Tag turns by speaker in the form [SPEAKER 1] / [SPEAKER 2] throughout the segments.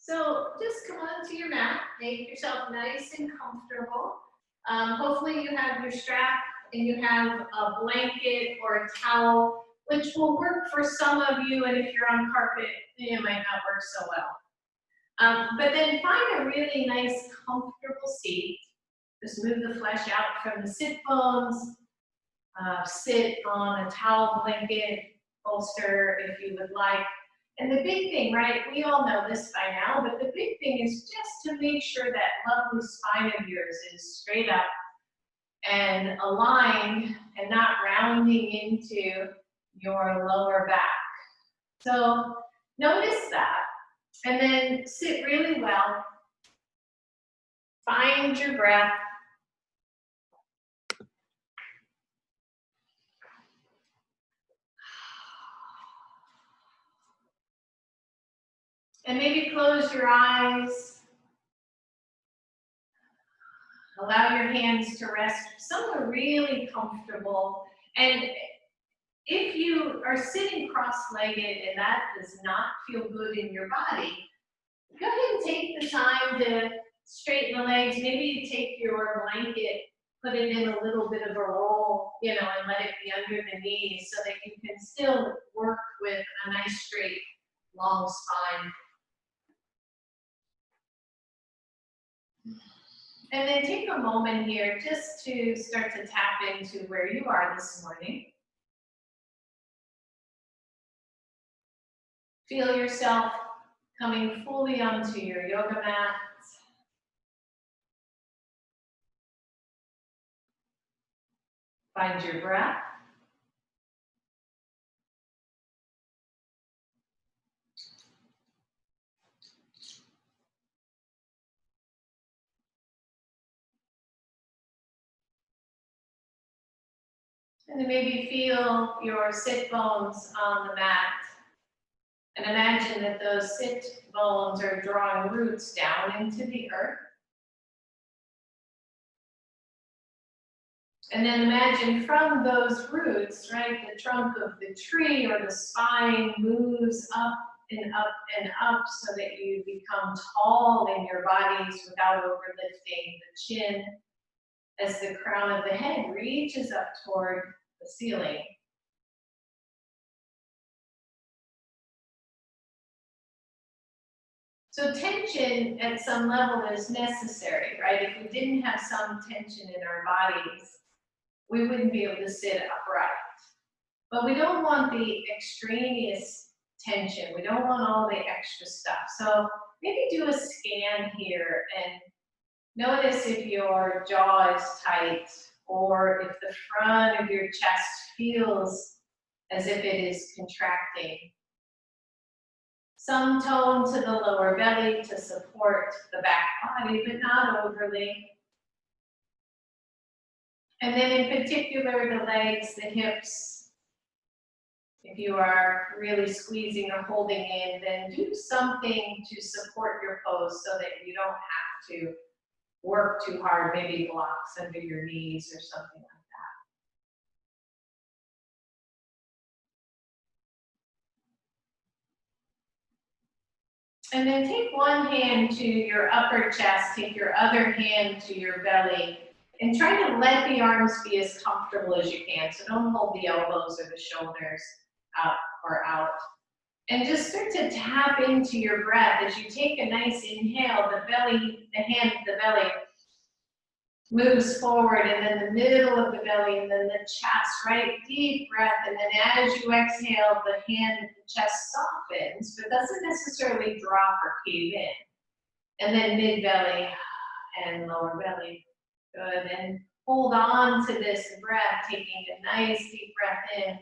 [SPEAKER 1] So just come onto your mat, make yourself nice and comfortable. Hopefully you have your strap and you have a blanket or a towel, which will work for some of you, and if you're on carpet, it might not work so well. But then find a really nice, comfortable seat. Just move the flesh out from the sit bones. Sit on a towel, blanket, bolster if you would like. And the big thing, right, we all know this by now, but the big thing is just to make sure that lovely spine of yours is straight up and aligned and not rounding into your lower back. So notice that. And then sit really well. Find your breath. And maybe close your eyes. Allow your hands to rest somewhere really comfortable. And if you are sitting cross-legged and that does not feel good in your body, go ahead and take the time to straighten the legs. Maybe you take your blanket, put it in a little bit of a roll, and let it be under the knees so that you can still work with a nice straight, long spine. And then take a moment here just to start to tap into where you are this morning. Feel yourself coming fully onto your yoga mat. Find your breath. And then maybe feel your sit bones on the mat. And imagine that those sit bones are drawing roots down into the earth. And then imagine from those roots, right, the trunk of the tree or the spine moves up and up and up so that you become tall in your bodies without overlifting the chin as the crown of the head reaches up toward the ceiling. So tension at some level is necessary, right? If we didn't have some tension in our bodies, we wouldn't be able to sit upright. But we don't want the extraneous tension. We don't want all the extra stuff. So maybe do a scan here and notice if your jaw is tight or if the front of your chest feels as if it is contracting. Some tone to the lower belly to support the back body, but not overly. And then in particular, the legs, the hips. If you are really squeezing or holding in, then do something to support your pose so that you don't have to work too hard, maybe blocks under your knees or something like that. And then take one hand to your upper chest, take your other hand to your belly, and try to let the arms be as comfortable as you can. So don't hold the elbows or the shoulders up or out. And just start to tap into your breath. As you take a nice inhale, the belly moves forward, and then the middle of the belly, and then the chest, right? Deep breath, and then as you exhale, the hand and the chest softens, but doesn't necessarily drop or cave in. And then mid-belly and lower belly. Good, and hold on to this breath, taking a nice deep breath in.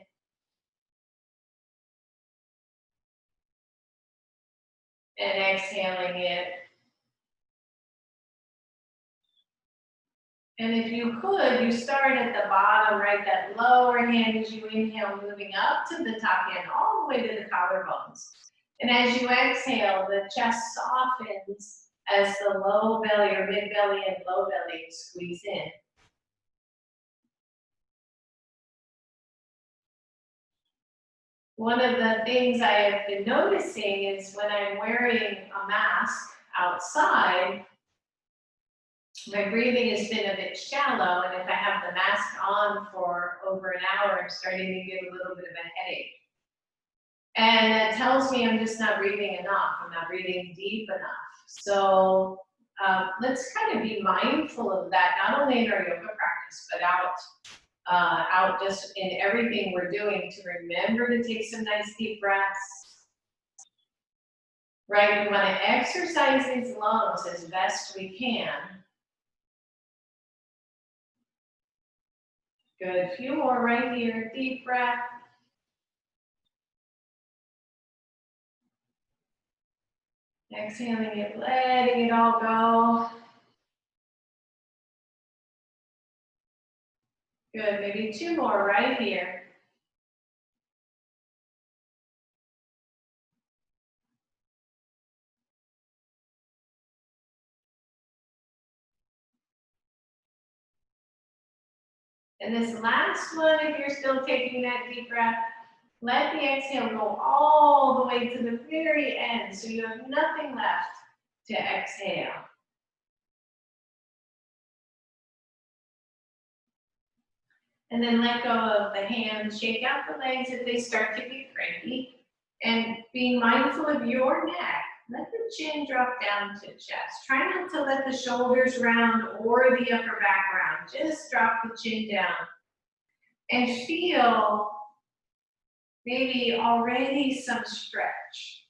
[SPEAKER 1] And exhaling it. And if you could, you start at the bottom, right? That lower hand as you inhale, moving up to the top hand, all the way to the collarbones. And as you exhale, the chest softens as the low belly or mid belly and low belly squeeze in. One of the things I have been noticing is when I'm wearing a mask outside, my breathing has been a bit shallow, and if I have the mask on for over an hour, I'm starting to get a little bit of a headache. And that tells me I'm just not breathing enough. I'm not breathing deep enough. So let's kind of be mindful of that, not only in our yoga practice, but out just in everything we're doing, to remember to take some nice deep breaths. Right, we want to exercise these lungs as best we can. Good, few more right here, deep breath. Exhaling it, letting it all go. Good, maybe two more right here. And this last one, if you're still taking that deep breath, let the exhale go all the way to the very end, so you have nothing left to exhale. And then let go of the hands, shake out the legs if they start to get cranky. And being mindful of your neck, let the chin drop down to chest. Try not to let the shoulders round or the upper back round. Just drop the chin down. And feel maybe already some stretch.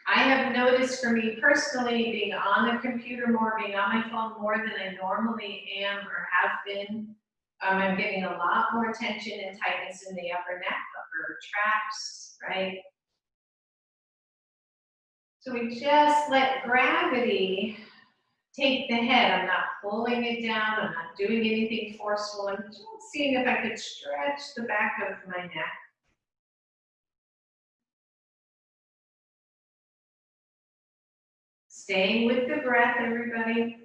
[SPEAKER 1] I have noticed for me personally, being on the computer more, being on my phone more than I normally am or have been, I'm getting a lot more tension and tightness in the upper neck, upper traps, right? So we just let gravity take the head. I'm not pulling it down. I'm not doing anything forceful. I'm just seeing if I could stretch the back of my neck. Staying with the breath, everybody.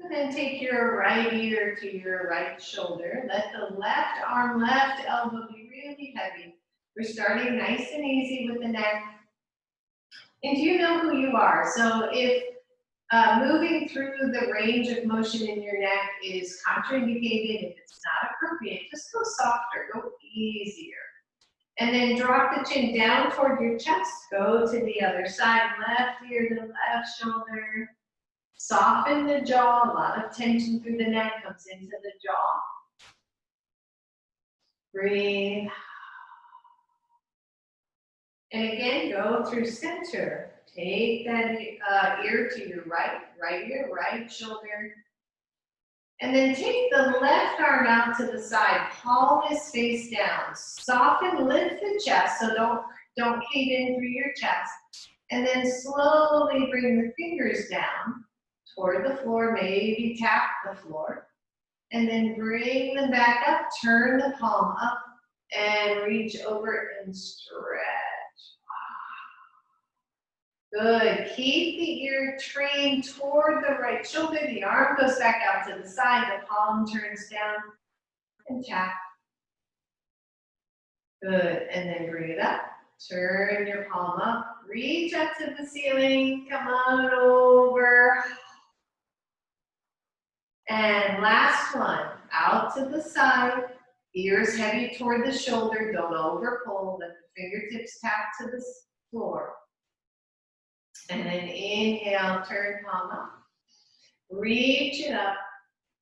[SPEAKER 1] And then take your right ear to your right shoulder. Let the left arm, left elbow be really heavy. We're starting nice and easy with the neck. And you know who you are. So if moving through the range of motion in your neck is contraindicated, if it's not appropriate, just go softer, go easier. And then drop the chin down toward your chest. Go to the other side, left ear to left shoulder. Soften the jaw, a lot of tension through the neck comes into the jaw. Breathe. And again, go through center. Take that ear to your right ear, right shoulder. And then take the left arm out to the side, palm is face down. Soften, lift the chest, so don't cave in through your chest. And then slowly bring the fingers down toward the floor, maybe tap the floor. And then bring them back up, turn the palm up, and reach over and stretch. Good, keep the ear trained toward the right shoulder, the arm goes back out to the side, the palm turns down, and tap. Good, and then bring it up, turn your palm up, reach up to the ceiling, come on over. And last one, out to the side, ears heavy toward the shoulder, don't over pull, let the fingertips tap to the floor. And then inhale, turn palm up, reach it up,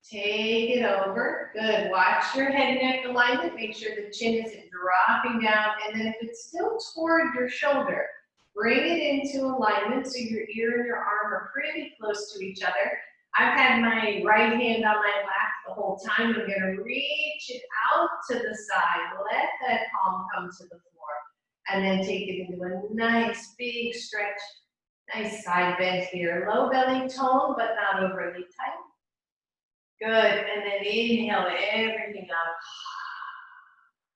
[SPEAKER 1] take it over. Good, watch your head and neck alignment, make sure the chin isn't dropping down, and then if it's still toward your shoulder, bring it into alignment so your ear and your arm are pretty close to each other. I've had my right hand on my lap the whole time. I'm gonna reach it out to the side, let that palm come to the floor, and then take it into a nice big stretch. Nice side bend here. Low belly tone, but not overly tight. Good, and then inhale everything up.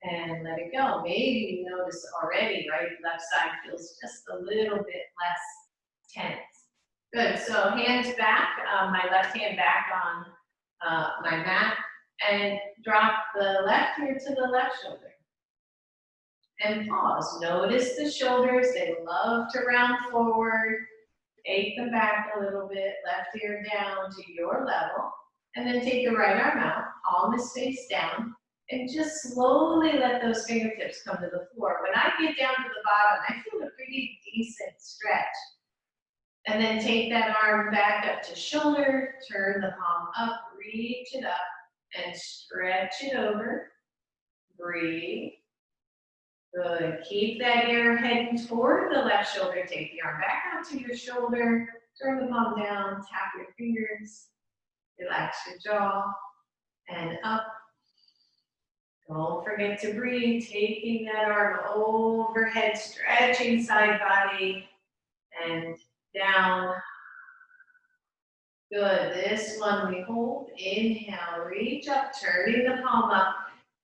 [SPEAKER 1] And let it go. Maybe you notice already, right? Left side feels just a little bit less tense. Good, so hands back, my left hand back on my mat. And drop the left ear to the left shoulder. And pause. Notice the shoulders. They love to round forward. Take them back a little bit. Left ear down to your level. And then take the right arm out. Palm is face down. And just slowly let those fingertips come to the floor. When I get down to the bottom, I feel a pretty decent stretch. And then take that arm back up to shoulder. Turn the palm up. Reach it up. And stretch it over. Breathe. Good. Keep that ear heading toward the left shoulder. Take the arm back out to your shoulder. Turn the palm down. Tap your fingers. Relax your jaw. And up. Don't forget to breathe. Taking that arm overhead. Stretching side body. And down. Good. This one we hold. Inhale. Reach up. Turning the palm up.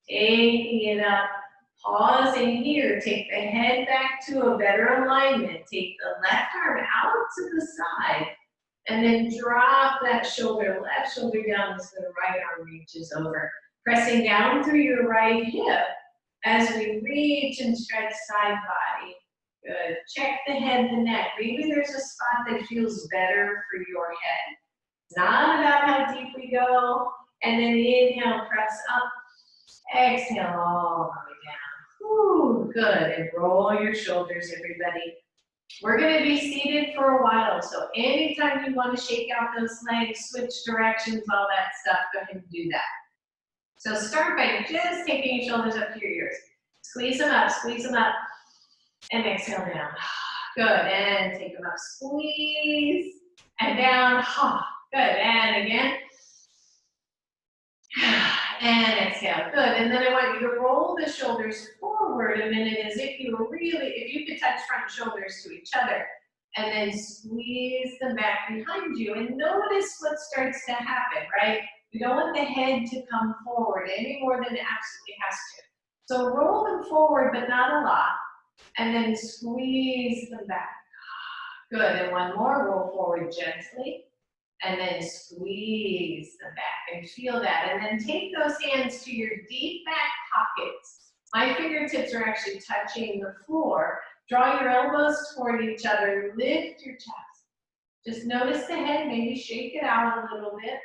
[SPEAKER 1] Taking it up. Pausing here. Take the head back to a better alignment. Take the left arm out to the side. And then drop that shoulder. Left shoulder down as the right arm reaches over. Pressing down through your right hip as we reach and stretch side body. Good. Check the head, the neck. Maybe there's a spot that feels better for your head. It's not about how deep we go. And then inhale, press up. Exhale all the way down. Ooh, good. And roll your shoulders, everybody. We're going to be seated for a while. So anytime you want to shake out those legs, switch directions, all that stuff, go ahead and do that. So start by just taking your shoulders up to your ears. Squeeze them up, and exhale down. Good. And take them up. Squeeze. And down. Good. And again. And exhale. Good. And then I want you to roll the shoulders forward a minute as if you were if you could touch front shoulders to each other. And then squeeze them back behind you. And notice what starts to happen, right? You don't want the head to come forward any more than it absolutely has to. So roll them forward, but not a lot. And then squeeze them back. Good. And one more. Roll forward gently. And then squeeze them back and feel that. And then take those hands to your deep back pockets. My fingertips are actually touching the floor. Draw your elbows toward each other. Lift your chest. Just notice the head. Maybe shake it out a little bit.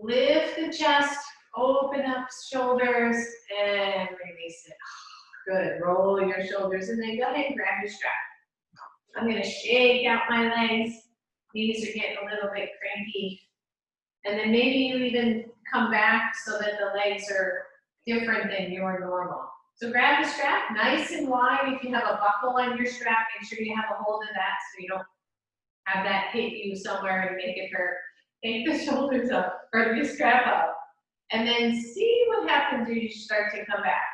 [SPEAKER 1] Lift the chest. Open up shoulders and release it. Good. Roll your shoulders and then go ahead and grab your strap. I'm going to shake out my legs. Knees are getting a little bit cranky. And then maybe you even come back so that the legs are different than your normal. So grab the strap nice and wide. If you have a buckle on your strap, make sure you have a hold of that so you don't have that hit you somewhere and make it hurt. Take the shoulders up, or the strap up. And then see what happens when you start to come back.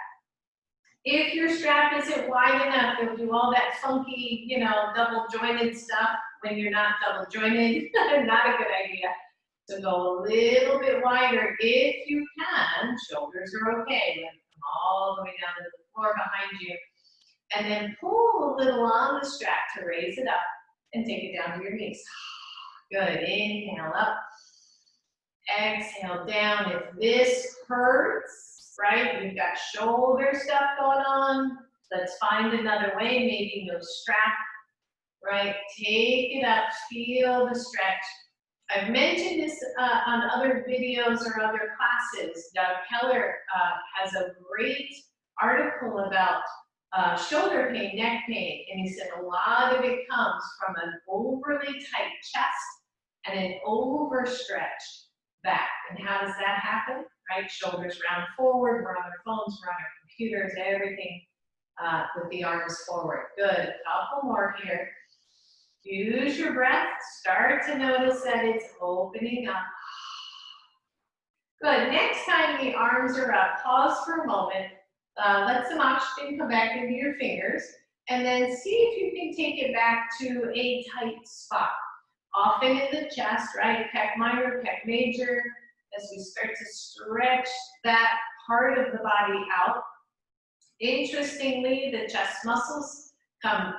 [SPEAKER 1] If your strap isn't wide enough, it'll do all that funky, double jointed stuff when you're not double jointed. Not a good idea. So go a little bit wider if you can. Shoulders are okay. Let them come all the way down to the floor behind you. And then pull a little on the strap to raise it up and take it down to your knees. Good. Inhale up. Exhale down. If this hurts, right? You've got shoulder stuff going on. Let's find another way. Maybe no strap, right? Take it up. Feel the stretch. I've mentioned this on other videos or other classes. Doug Keller has a great article about shoulder pain, neck pain, and he said a lot of it comes from an overly tight chest and an overstretched back. And how does that happen? Right? Shoulders round forward, we're on our phones, we're on our computers, everything with the arms forward. Good. A couple more here. Use your breath. Start to notice that it's opening up. Good. Next time the arms are up, pause for a moment. Let some oxygen come back into your fingers. And then see if you can take it back to a tight spot. Often in the chest, right? Pec minor, pec major. As we start to stretch that part of the body out. Interestingly, the chest muscles come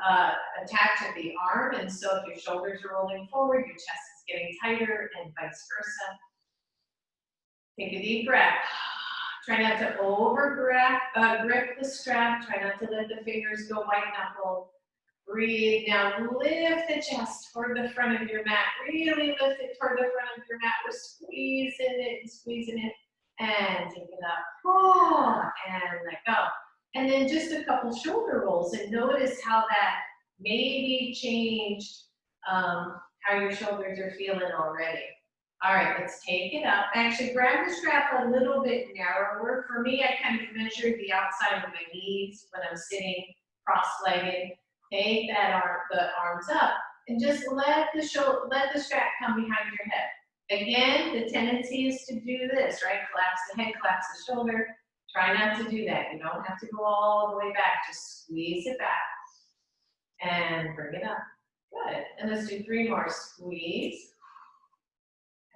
[SPEAKER 1] attached at the arm, and so if your shoulders are rolling forward, your chest is getting tighter, and vice versa. Take a deep breath. Try not to grip the strap. Try not to let the fingers go white knuckle. Breathe. Now lift the chest toward the front of your mat. Really lift it toward the front of your mat. We're squeezing it and squeezing it. And take it up. Oh, and let go. And then just a couple shoulder rolls, and notice how that maybe changed how your shoulders are feeling already. All right, let's take it up. Actually, grab the strap a little bit narrower. For me, I kind of measure the outside of my knees when I'm sitting cross-legged. Take the arms up, and just let the strap come behind your head. Again, the tendency is to do this, right? Collapse the head, collapse the shoulder. Try not to do that. You don't have to go all the way back. Just squeeze it back and bring it up. Good. And let's do 3 more. Squeeze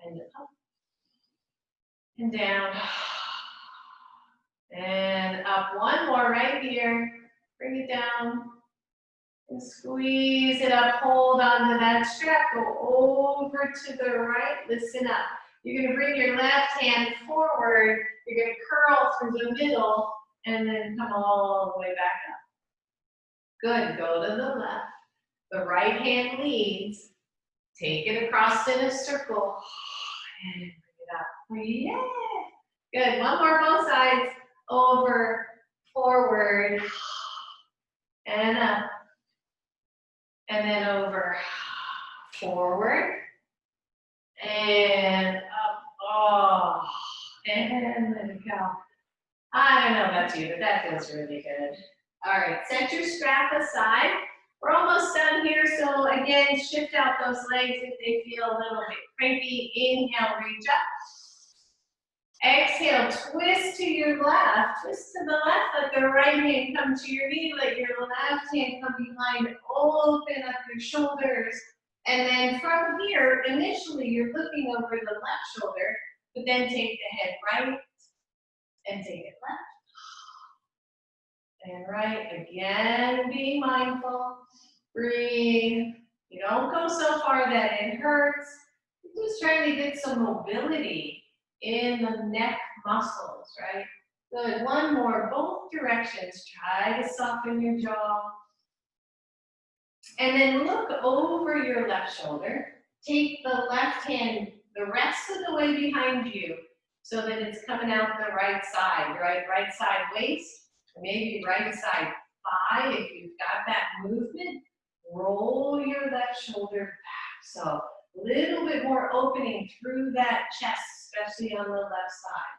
[SPEAKER 1] and up and down and up. 1 more right here. Bring it down and squeeze it up. Hold on to that strap. Go over to the right. Listen up. You're going to bring your left hand forward. You're going to curl through the middle and then come all the way back up. Good. Go to the left. The right hand leads. Take it across in a circle and bring it up. Yeah. Good. 1 more, both sides. Over, forward, and up. And then over, forward, and up. Oh, and let it go. I don't know about you, but that feels really good. All right, set your strap aside. We're almost done here, so again, shift out those legs if they feel a little bit cranky. Inhale, reach up. Exhale, twist to your left. Twist to the left, let the right hand come to your knee. Let your left hand come behind. Open up your shoulders. And then from here, initially, you're looking over the left shoulder, but then take the head right and take it left. And right, again, be mindful. Breathe. You don't go so far that it hurts. You're just trying to get some mobility in the neck muscles, right? Good. 1 more, both directions. Try to soften your jaw. And then look over your left shoulder. Take the left hand the rest of the way behind you so that it's coming out the right side, right side waist, or maybe right side thigh. If you've got that movement, roll your left shoulder back. So a little bit more opening through that chest, especially on the left side.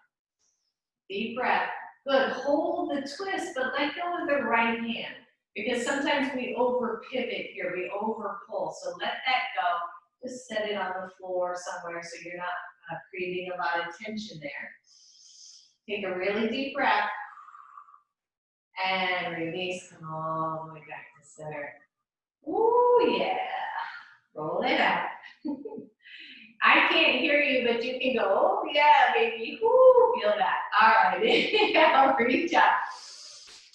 [SPEAKER 1] Deep breath. Good. Hold the twist, but let go of the right hand, because sometimes we over pivot here, we over pull. So let that go. Just set it on the floor somewhere so you're not creating a lot of tension there. Take a really deep breath and release. Come all the way back to center. Ooh, yeah. Roll it out. I can't hear you, but you can go, oh yeah, baby. Ooh, feel that. All right. Inhale, reach up.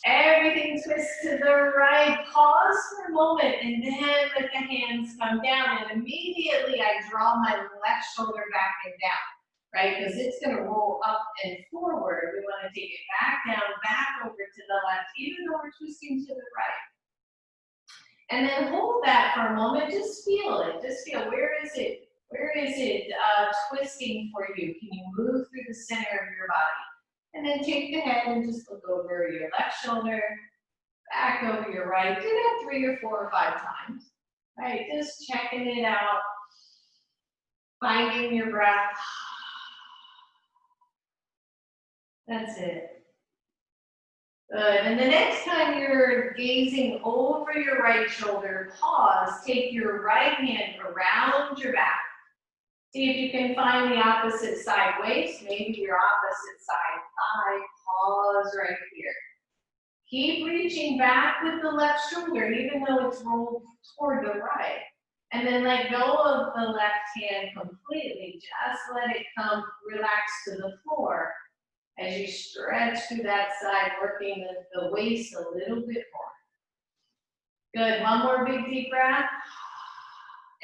[SPEAKER 1] Everything twists to the right. Pause for a moment and then let the hands come down. And immediately I draw my left shoulder back and down, right? Because it's going to roll up and forward. We want to take it back down, back over to the left, even though we're twisting to the right. And then hold that for a moment. Just feel it. Just feel, where is it? Where is it twisting for you? Can you move through the center of your body? And then take the head and just look over your left shoulder, back over your right. Do that 3 or 4 or 5 times, right? Just checking it out, finding your breath. That's it. Good. And the next time you're gazing over your right shoulder, pause. Take your right hand around your back. See if you can find the opposite side waist, maybe your opposite side thigh. Pause right here. Keep reaching back with the left shoulder, even though it's rolled toward the right. And then let go of the left hand completely. Just let it come, relax to the floor as you stretch through that side, working the waist a little bit more. Good. 1 more big deep breath.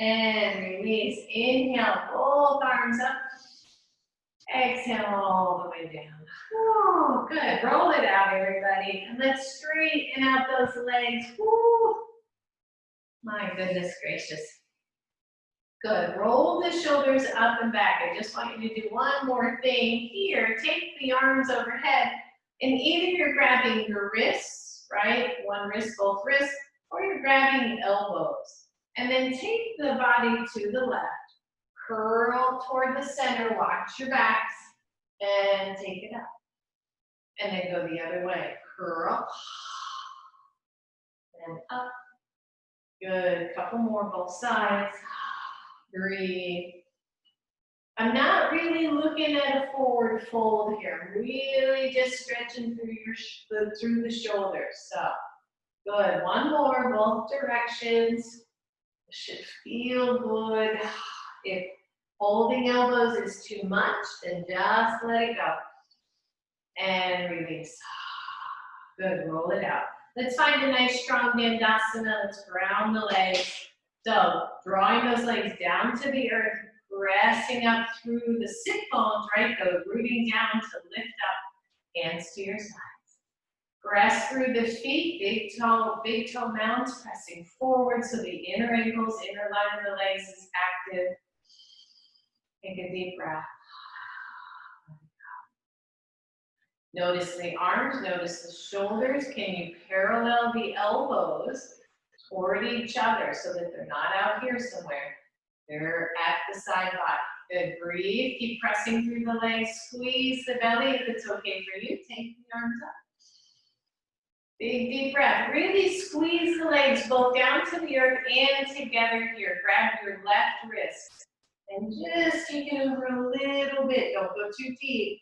[SPEAKER 1] And release. Inhale, both arms up. Exhale all the way down. Oh, good. Roll it out, everybody. And let's straighten out those legs. Woo. My goodness gracious. Good. Roll the shoulders up and back. I just want you to do one more thing here. Take the arms overhead, and either you're grabbing your wrists, right? One wrist, both wrists, or you're grabbing elbows. And then take the body to the left. Curl toward the center. Watch your backs. And take it up. And then go the other way. Curl. And up. Good. Couple more, both sides. Breathe. I'm not really looking at a forward fold here. I'm really just stretching through the shoulders. So, good. One more, both directions. It should feel good. If holding elbows is too much, then just let it go. And release. Good. Roll it out. Let's find a nice strong Dandasana. Let's ground the legs. So, drawing those legs down to the earth, pressing up through the sit bones, right? Go rooting down to lift up, hands to your sides. Press through the feet, big toe mounds, pressing forward so the inner ankles, inner line of the legs is active. Take a deep breath. Notice the arms, notice the shoulders. Can you parallel the elbows toward each other so that they're not out here somewhere? They're at the side body. Good, breathe. Keep pressing through the legs. Squeeze the belly if it's okay for you. Take the arms up. Big, deep breath. Really squeeze the legs both down to the earth and together here. Grab your left wrist and just take it over a little bit. Don't go too deep.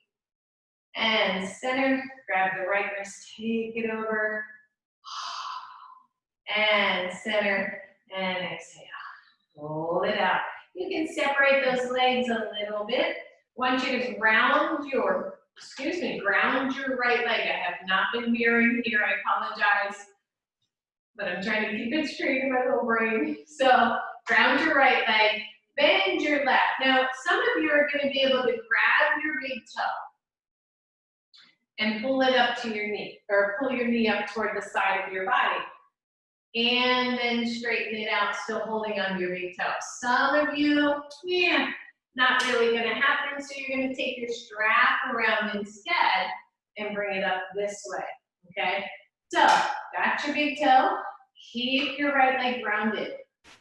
[SPEAKER 1] And center. Grab the right wrist. Take it over. And center. And exhale. Roll it out. You can separate those legs a little bit. I want you to ground your right leg. I have not been mirroring here, I apologize. But I'm trying to keep it straight in my little brain. So, ground your right leg, bend your left. Now, some of you are gonna be able to grab your big toe and pull it up to your knee, or pull your knee up toward the side of your body. And then straighten it out, still holding on to your big toe. Some of you, not really gonna happen, so you're gonna take your strap around instead and bring it up this way, okay? So, got your big toe, keep your right leg grounded.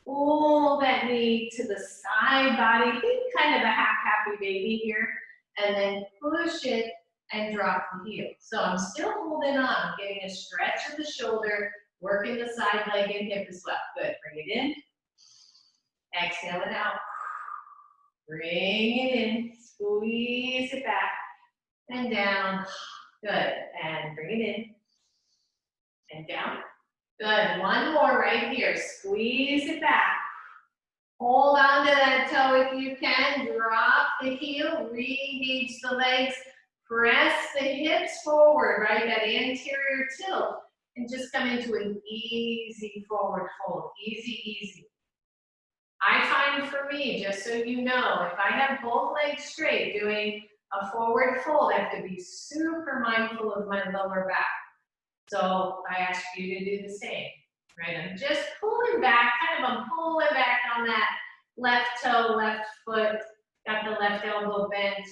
[SPEAKER 1] Pull that knee to the side body, think kind of a half-happy baby here, and then push it and drop the heel. So I'm still holding on, getting a stretch of the shoulder, working the side leg and hip as well. Good, bring it in. Exhale it out. Bring it in, squeeze it back and down. Good, and bring it in and down. Good, one more right here. Squeeze it back. Hold on to that toe if you can. Drop the heel, re-engage the legs. Press the hips forward, right? That anterior tilt. And just come into an easy forward fold. Easy, easy. I find for me, just so you know, if I have both legs straight doing a forward fold, I have to be super mindful of my lower back. So I ask you to do the same, right? I'm just pulling back, I'm pulling back on that left toe, left foot, got the left elbow bent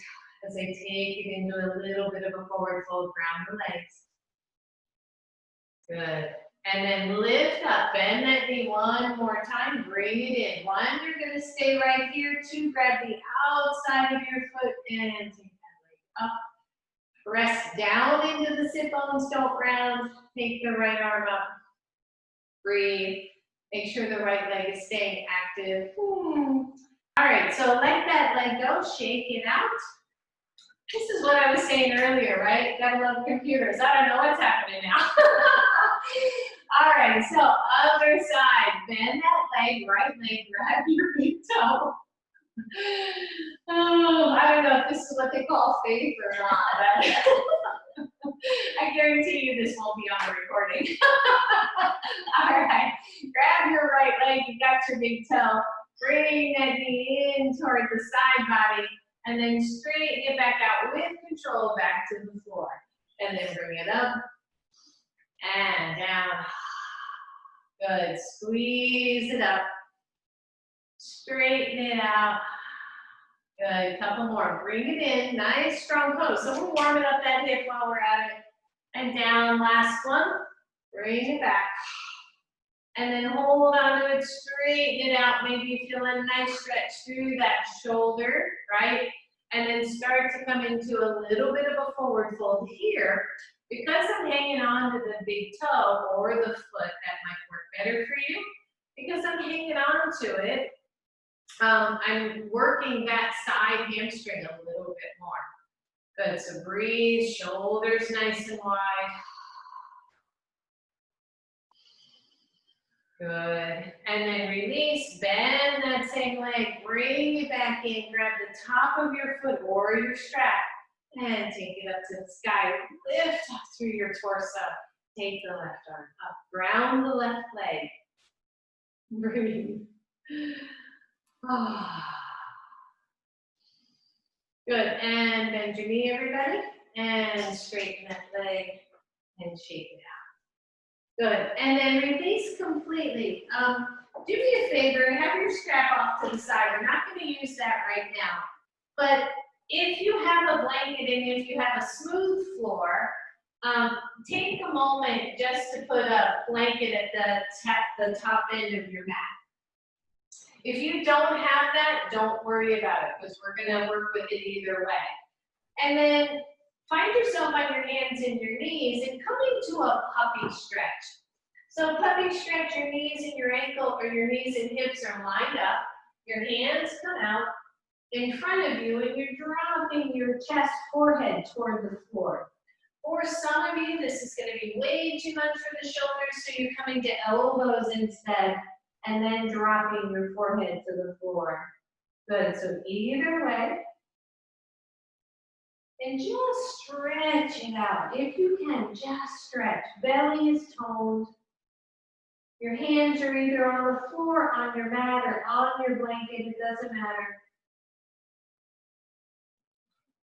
[SPEAKER 1] as I take it into a little bit of a forward fold, ground the legs. Good. And then lift up, bend that knee one more time, bring it in. One, you're gonna stay right here. Two, grab the outside of your foot and take that leg up. Press down into the sit bones, don't round. Take the right arm up. Breathe. Make sure the right leg is staying active. All right, so let that leg go, shake it out. This is what I was saying earlier, right? Gotta love computers. I don't know what's happening now. All right, so other side. Bend that leg, right leg, grab your big toe. Oh, I don't know if this is what they call faith or not. I guarantee you this won't be on the recording. All right, grab your right leg, you got your big toe. Bring that knee in toward the side body. and then straighten it back out with control back to the floor. And then bring it up and down. Good, squeeze it up. Straighten it out. Good, couple more, bring it in, nice strong pose. So we're warming up that hip while we're at it. And down, last one, bring it back. And then hold on to it, straighten it out. Maybe you feel a nice stretch through that shoulder, right? And then start to come into a little bit of a forward fold here. Because I'm hanging on to the big toe or the foot, that might work better for you. Because I'm hanging on to it, I'm working that side hamstring a little bit more. Good, so breathe, shoulders nice and wide. Good, and then release, bend that same leg, bring it back in, grab the top of your foot or your strap, and take it up to the sky. Lift up through your torso. Take the left arm up, ground the left leg. Breathe. Good, and bend your knee, everybody, and straighten that leg and shake it out. Good, and then release completely. Do me a favor, have your strap off to the side. We're not going to use that right now, but if you have a blanket and if you have a smooth floor, take a moment just to put a blanket at the top end of your mat. If you don't have that, don't worry about it because we're going to work with it either way. And then find yourself on your hands and your knees and come into a puppy stretch. So puppy stretch, your knees and your ankle or your knees and hips are lined up. Your hands come out in front of you and you're dropping your chest, forehead toward the floor. For some of you, this is going to be way too much for the shoulders, so you're coming to elbows instead. And then dropping your forehead to the floor. Good, so either way. And just stretch it out. If you can, just stretch. Belly is toned. Your hands are either on the floor, on your mat, or on your blanket, it doesn't matter.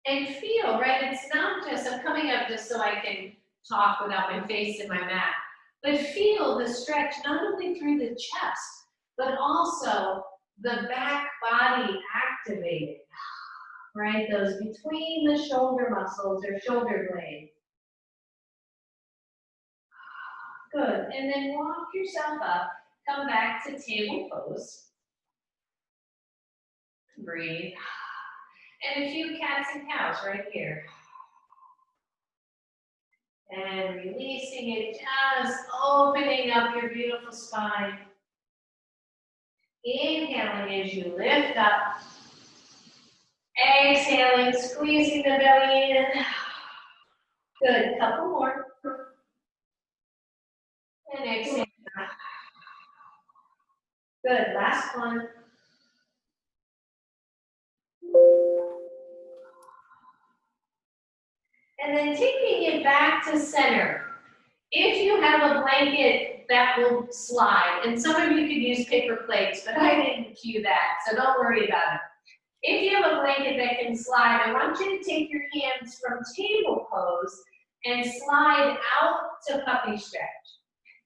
[SPEAKER 1] And feel, right, it's not just, I'm coming up just so I can talk without my face in my mat. But feel the stretch not only through the chest, but also the back body activated, right? Those between the shoulder muscles or shoulder blades. Good, and then walk yourself up, come back to table pose. Breathe. And a few cats and cows right here. And releasing it, just opening up your beautiful spine. Inhaling as you lift up. Exhaling, squeezing the belly in. Good, couple more. And exhale. Good, last one. And then taking it back to center. If you have a blanket that will slide, and some of you could use paper plates, but I didn't cue that, so don't worry about it. If you have a blanket that can slide, I want you to take your hands from table pose and slide out to puppy stretch.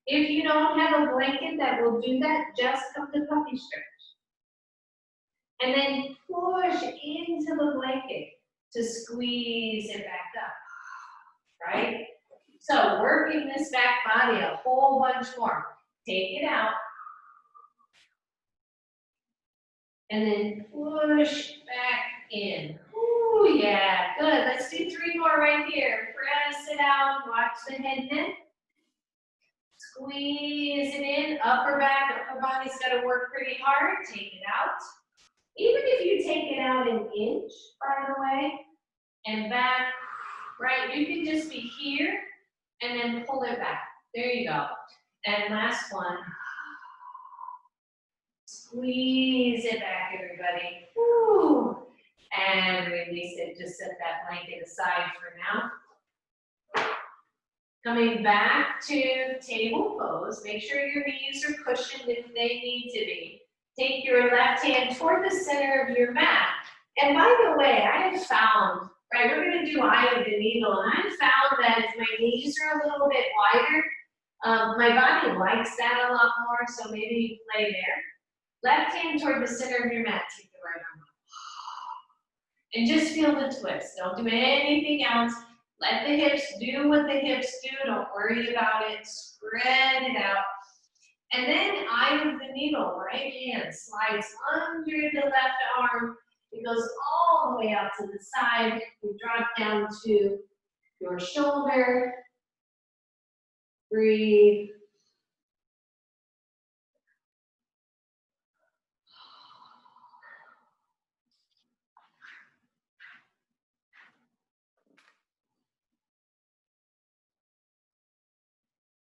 [SPEAKER 1] If you don't have a blanket that will do that, just come to puppy stretch. And then push into the blanket to squeeze it back up. Right? So working this back body a whole bunch more. Take it out. And then push back in. Ooh, yeah, good. Let's do 3 more right here. Press it out, watch the head bend. Squeeze it in, upper body's gotta work pretty hard. Take it out. Even if you take it out an inch, by the way, and back, right? You can just be here and then pull it back. There you go. And last one. Squeeze it back, everybody. Woo. And release it. Just set that blanket aside for now. Coming back to table pose. Make sure your knees are cushioned if they need to be. Take your left hand toward the center of your mat And by the way, I have found, right, we're gonna do eye of the needle, and I've found that if my knees are a little bit wider, my body likes that a lot more, so maybe you play there. Left hand toward the center of your mat, take the right arm up. And just feel the twist. Don't do anything else. Let the hips do what the hips do. Don't worry about it. Spread it out. And then eye of the needle, right hand slides under the left arm. It goes all the way out to the side. You drop down to your shoulder. Breathe.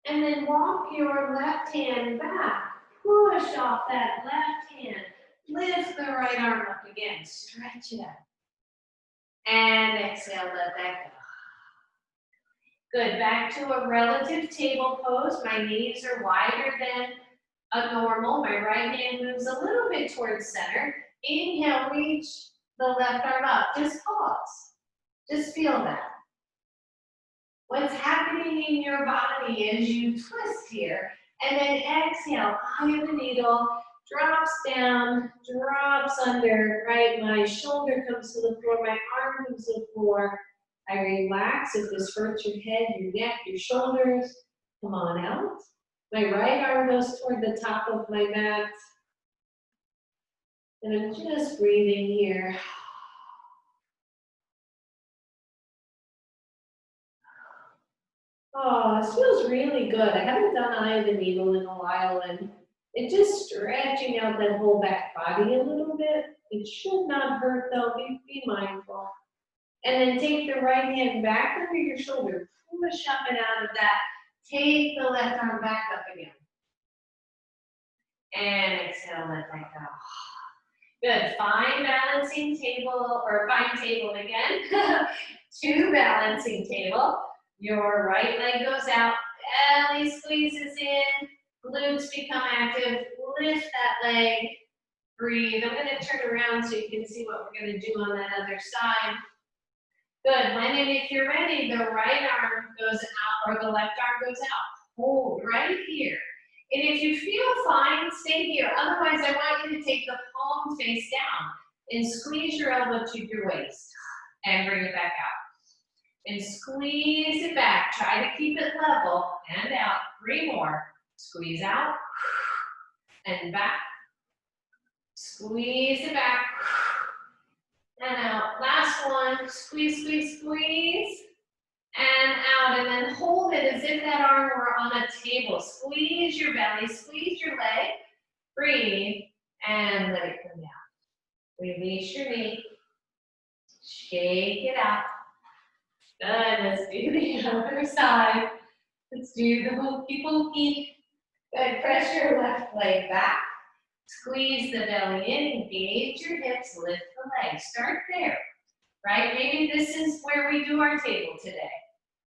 [SPEAKER 1] And then walk your left hand back. Push off that left hand. Lift the right arm up again. Stretch it out. And exhale, let that go. Good, back to a relative table pose. My knees are wider than a normal. My right hand moves a little bit towards center. Inhale, reach the left arm up. Just pause. Just feel that. What's happening in your body as you twist here. And then exhale, eye of the needle, drops down, drops under, right? My shoulder comes to the floor, my arm comes to the floor. I relax. If this hurts your head, your neck, your shoulders, come on out. My right arm goes toward the top of my mat. And I'm just breathing here. Oh, this feels really good. I haven't done eye of the needle in a while, and it's just stretching out that whole back body a little bit. It should not hurt though, be mindful. And then take the right hand back under your shoulder, push up and out of that. Take the left arm back up again. And exhale, let that go. Good, find balancing table, or find table again. To balancing table. Your right leg goes out, belly squeezes in, glutes become active, lift that leg, breathe. I'm gonna turn around so you can see what we're gonna do on that other side. Good, and then if you're ready, the right arm goes out, or the left arm goes out. Hold right here. And if you feel fine, stay here. Otherwise, I want you to take the palm face down and squeeze your elbow to your waist and bring it back out. And squeeze it back. Try to keep it level and out. 3 more. Squeeze out and back. Squeeze it back and out. Last one. Squeeze, squeeze, squeeze. And out. And then hold it as if that arm were on a table. Squeeze your belly. Squeeze your leg. Breathe. And let it come down. Release your knee. Shake it out. Good, let's do the other side. Let's do the hokey pokey. Good, press your left leg back. Squeeze the belly in, engage your hips, lift the legs. Start there, right? Maybe this is where we do our table today.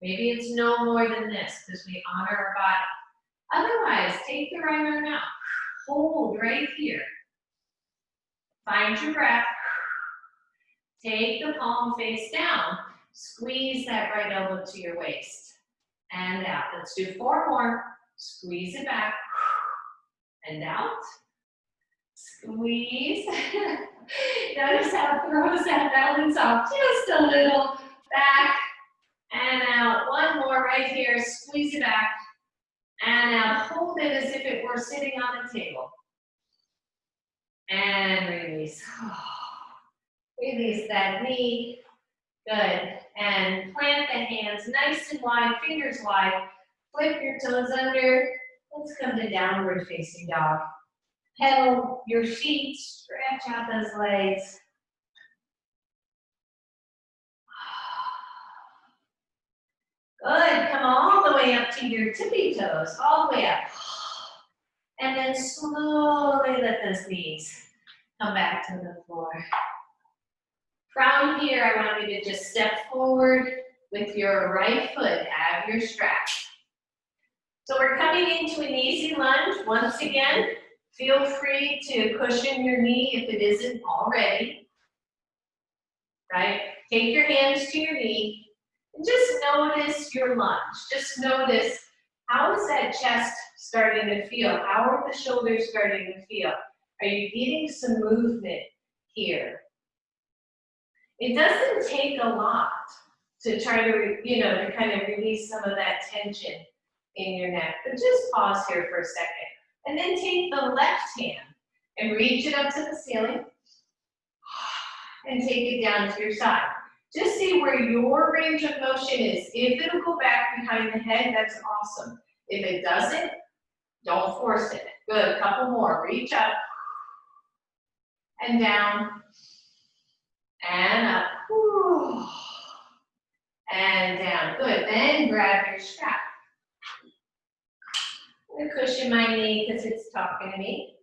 [SPEAKER 1] Maybe it's no more than this because we honor our body. Otherwise, take the right arm out. Hold right here. Find your breath. Take the palm face down. Squeeze that right elbow to your waist. And out. Let's do 4 more. Squeeze it back. And out. Squeeze. Notice how it throws that balance off just a little. Back. And out. 1 more right here. Squeeze it back. And out. Hold it as if it were sitting on the table. And release. Release that knee. Good. And plant the hands nice and wide, fingers wide. Flip your toes under. Let's come to downward facing dog. Pedal your feet, stretch out those legs. Good. Come all the way up to your tippy toes, all the way up. And then slowly let those knees come back to the floor. From here, I want you to just step forward with your right foot. Have your strap. So we're coming into an easy lunge. Once again, feel free to cushion your knee if it isn't already. right? Take your hands to your knee and just notice your lunge. Just notice, how is that chest starting to feel? How are the shoulders starting to feel? Are you getting some movement here? It doesn't take a lot to try to, to kind of release some of that tension in your neck. But just pause here for a second. And then take the left hand and reach it up to the ceiling and take it down to your side. Just see where your range of motion is. If it'll go back behind the head, that's awesome. If it doesn't, don't force it. Good, a couple more. Reach up and down and up. And down. Good. Then grab your strap. I'm gonna cushion my knee because it's talking to me.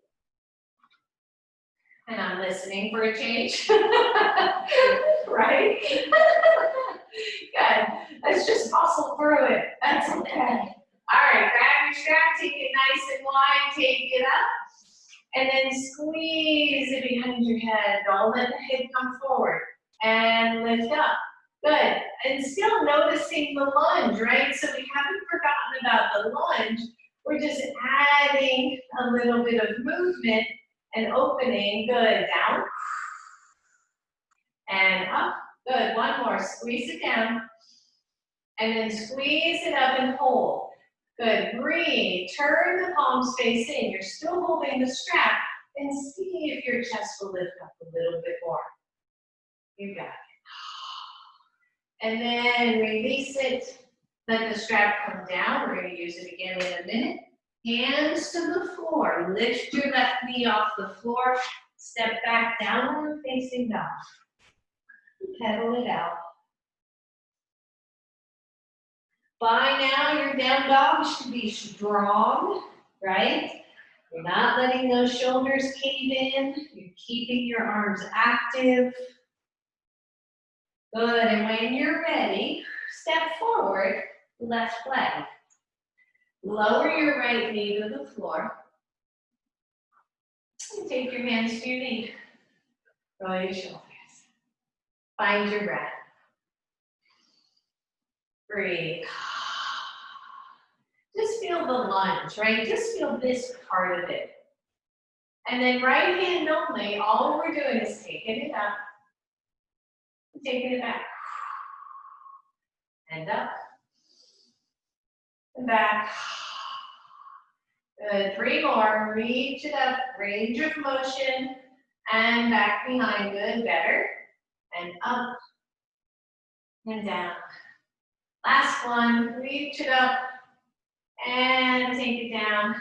[SPEAKER 1] And I'm listening for a change. Right? Good. Let's just muscle through it. That's okay. All right, grab your strap, take it nice and wide, take it up, and then squeeze it behind your head. Don't let the head come forward. And lift up. Good. And still noticing the lunge, right? So we haven't forgotten about the lunge. We're just adding a little bit of movement and opening. Good. Down. And up. Good. One more. Squeeze it down. And then squeeze it up and hold. Good. Breathe. Turn the palms face in. You're still holding the strap. And see if your chest will lift up a little bit more. You got it. And then release it. Let the strap come down. We're going to use it again in a minute. Hands to the floor. Lift your left knee off the floor. Step back, downward facing dog. Pedal it out. By now, your down dog should be strong, right? You're not letting those shoulders cave in. You're keeping your arms active. Good, and when you're ready, step forward, left leg. Lower your right knee to the floor. And take your hands to your knee. Roll your shoulders. Find your breath. Breathe. Just feel the lunge, right? Just feel this part of it. And then right hand only, all we're doing is taking it up, taking it back, and up, and back. Good, 3 more, reach it up, range of motion, and back behind, good, better, and up, and down. Last one, reach it up, and take it down,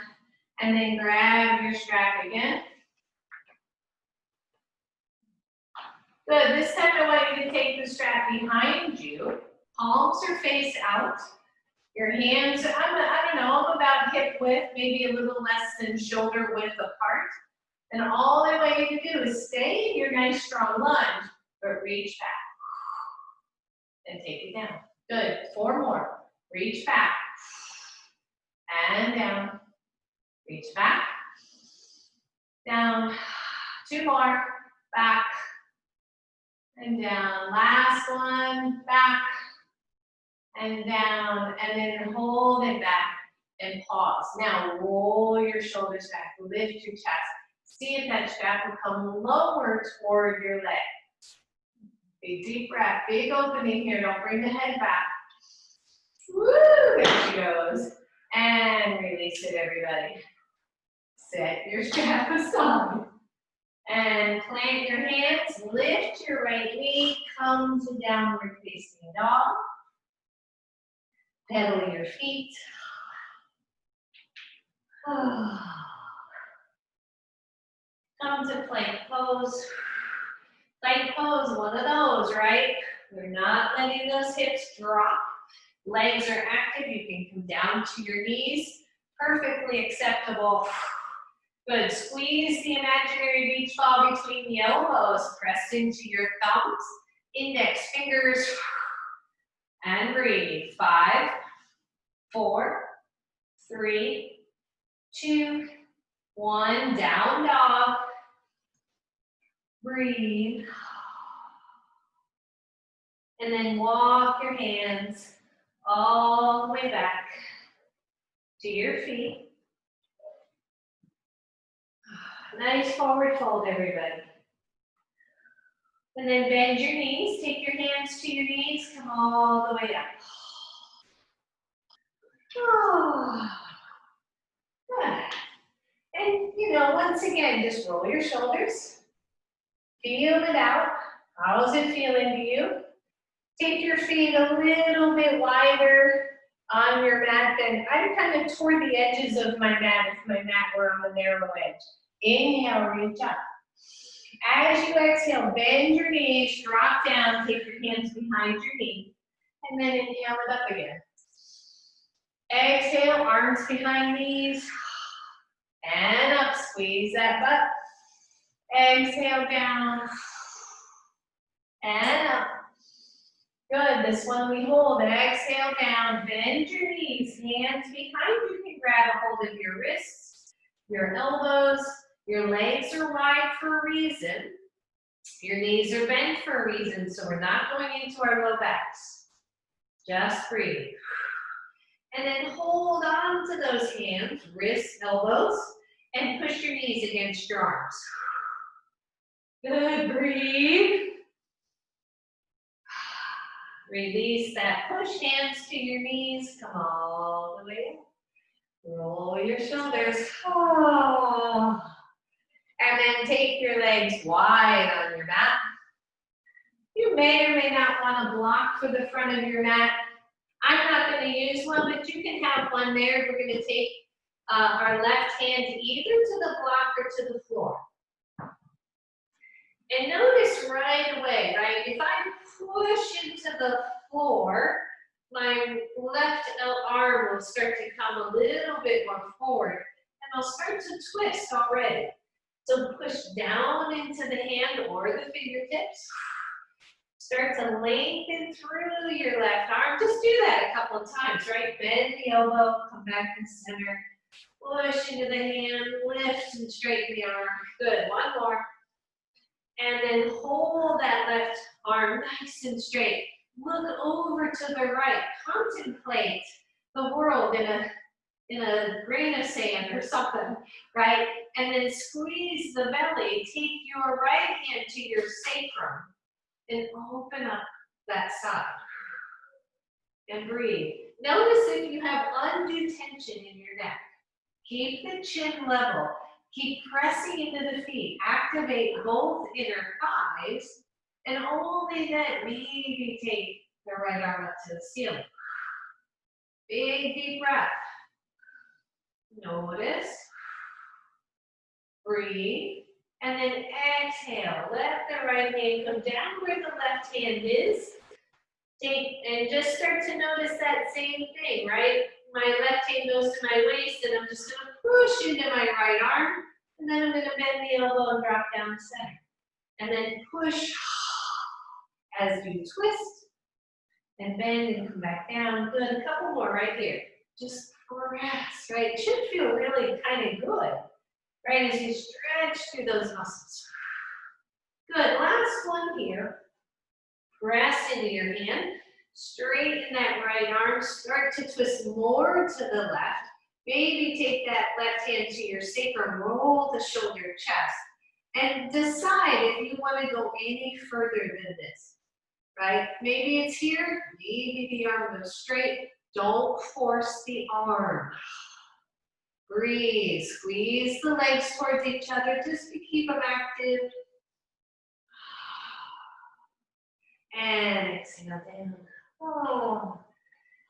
[SPEAKER 1] and then grab your strap again. Good, this time I want you to take the strap behind you, palms are face out. Your hands, I don't know, I'm about hip width, maybe a little less than shoulder width apart. And all I want you to do is stay in your nice strong lunge, but reach back. And take it down. Good, 4 more. Reach back. And down. Reach back. Down. 2 more. Back. And down. Last one. Back. And down, and then hold it back and pause. Now roll your shoulders back, lift your chest. See if that strap will come lower toward your leg. Big deep breath, big opening here. Don't bring the head back. Woo, there she goes. And release it, everybody. Set your strap aside. And plant your hands, lift your right knee, come to downward facing dog. Pedal your feet. Come to plank pose. Plank pose, one of those, right? We're not letting those hips drop. Legs are active. You can come down to your knees. Perfectly acceptable. Good. Squeeze the imaginary beach ball between the elbows. Press into your thumbs, index fingers. And breathe. 5, 4, 3, 2, 1. Down dog. Breathe. And then walk your hands all the way back to your feet. Nice forward fold, everybody. And then bend your knees. Take your hands to your knees. Come all the way up. Oh, good. And, once again, just roll your shoulders. Feel it out. How's it feeling to you? Take your feet a little bit wider on your mat. Then I'm kind of toward the edges of my mat if my mat were on the narrow edge. Inhale, reach up. As you exhale, bend your knees, drop down, take your hands behind your knee, and then inhale it up again. Exhale, arms behind knees, and up, squeeze that butt. Exhale down, and up. Good, this one we hold. Exhale down, bend your knees, hands behind you can grab a hold of your wrists, your elbows, your legs are wide for a reason. Your knees are bent for a reason, so we're not going into our low backs. Just breathe. And then hold on to those hands, wrists, elbows, and push your knees against your arms. Good, breathe. Release that, push hands to your knees, come all the way up. Roll your shoulders. Oh. And then take your legs wide on your mat. You may or may not want to block for the front of your mat. I'm not going to use one, but you can have one there. We're going to take our left hand either to the block or to the floor. And notice right away, right, if I push into the floor, my left arm will start to come a little bit more forward, and I'll start to twist already. So push down into the hand or the fingertips. Start to lengthen through your left arm. Just do that a couple of times, right? Bend the elbow, come back to center. Push into the hand, lift and straighten the arm. Good, one more. And then hold that left arm nice and straight. Look over to the right. Contemplate the world in a grain of sand or something, right? And then squeeze the belly. Take your right hand to your sacrum and open up that side. And breathe. Notice if you have undue tension in your neck. Keep the chin level. Keep pressing into the feet. Activate both inner thighs, and only then maybe take the right arm up to the ceiling. Big deep breath. Notice. Breathe. And then exhale. Let the right hand come down where the left hand is. And just start to notice that same thing, right? My left hand goes to my waist, and I'm just going to push into my right arm, and then I'm going to bend the elbow and drop down to center. And then push as you twist, and bend and come back down. Good, a couple more right here. Just press, right? It should feel really kind of good, right, as you stretch through those muscles. Good, last one here. Press into your hand. Straighten that right arm. Start to twist more to the left. Maybe take that left hand to your sacrum. Roll the shoulder, chest. And decide if you want to go any further than this, right? Maybe it's here. Maybe the arm goes straight. Don't force the arm. Breathe. Squeeze the legs towards each other just to keep them active. And exhale down. Oh,